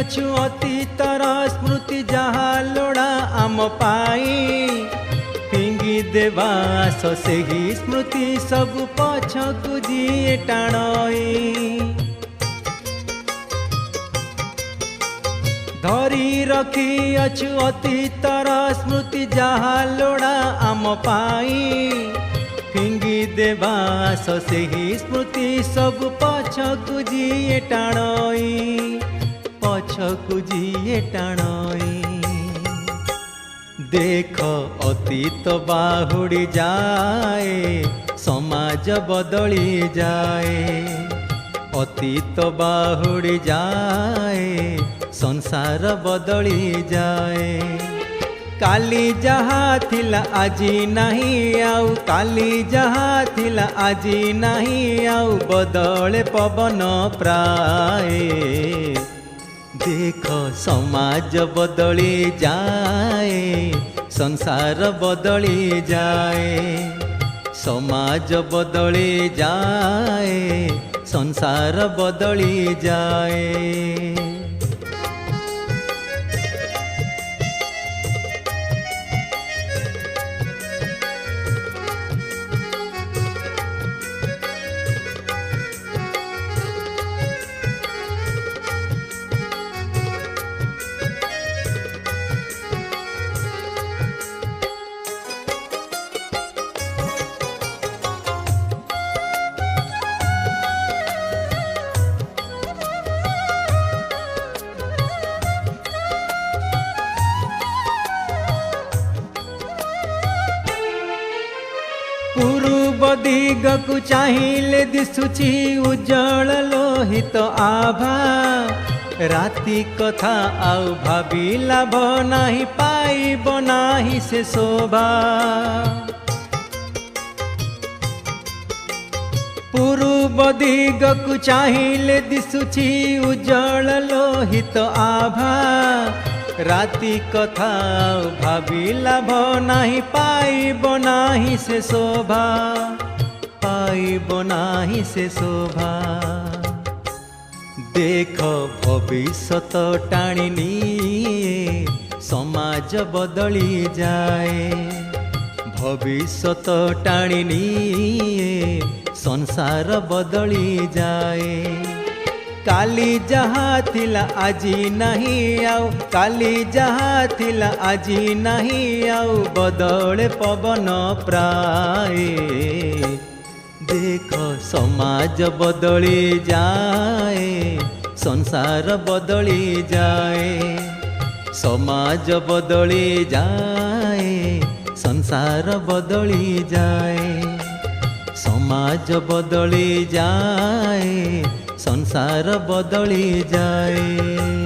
ଅଛୁ ଅତୀତର ସ୍ମୃତି ଯାହା ଲୋଡ଼ା ଆମ ପାଇଁ ଫିଙ୍ଗି ଦେବା ଆସ ସେହି ସ୍ମୃତି ସବୁ ପଛକୁ ଯିଏ ଟାଣଇ ଧରି ରଖିଅଛୁ ଅତୀତର ସ୍ମୃତି ଯାହା ଲୋଡ଼ା ଆମ ପାଇଁ ଫିଙ୍ଗି ଦେବା ଆସ ସେହି ସ୍ମୃତି ସବୁ ପଛକୁ ଯିଏ ଟାଣଇ ପଛକୁ ଯିଏ ଟାଣଇ ଦେଖ ଅତୀତ ବାହୁଡ଼ି ଯାଏ ସମାଜ ବଦଳି ଯାଏ ଅତୀତ ବାହୁଡ଼ି ଯାଏ ସଂସାର ବଦଳି ଯାଏ କାଲି ଯାହା ଥିଲା ଆଜି ନାହିଁ ଆଉ କାଲି ଯାହା ଥିଲା ଆଜି ନାହିଁ ଆଉ ବଦଳେ ପବନ ପ୍ରାୟ ଦେଖ ସମାଜ ବଦଳି ଯାଏ ସଂସାର ବଦଳି ଯାଏ ସମାଜ ବଦଳି ଯାଏ ସଂସାର ବଦଳି ଯାଏ ପୂର୍ବ ଦିଗକୁ ଚାହିଁଲେ ଦିଶୁଛି ଉଜ୍ଜଳ ଲୋହିତ ଆଭା ରାତି କଥା ଆଉ ଭାବି ଲାଭ ନାହିଁ ପାଇବ ନାହିଁ ସେ ଶୋଭା ପୂର୍ବ ଦିଗକୁ ଚାହିଁଲେ ଦିଶୁଛି ଉଜ୍ଜଳ ଲୋହିତ ଆଭା ରାତି କଥା ଆଉ ଭାବି ଲାଭ ନାହିଁ ପାଇବ ନାହିଁ ସେ ଶୋଭା ପାଇବ ନାହିଁ ସେ ଶୋଭା ଦେଖ ଭବିଷ୍ୟତ ଟାଣି ନିଏ ସମାଜ ବଦଳି ଯାଏ ଭବିଷ୍ୟତ ଟାଣି ନିଏ ସଂସାର ବଦଳି ଯାଏ କାଲି ଯାହା ଥିଲା ଆଜି ନାହିଁ ଆଉ କାଲି ଯାହା ଥିଲା ଆଜି ନାହିଁ ଆଉ ବଦଳେ ପବନ ପ୍ରାୟ ଦେଖ ସମାଜ ବଦଳି ଯାଏ ସଂସାର ବଦଳି ଯାଏ ସମାଜ ବଦଳି ଯାଏ ସଂସାର ବଦଳି ଯାଏ ସମାଜ ବଦଳି ଯାଏ ସଂସାର ବଦଳି ଯାଏ।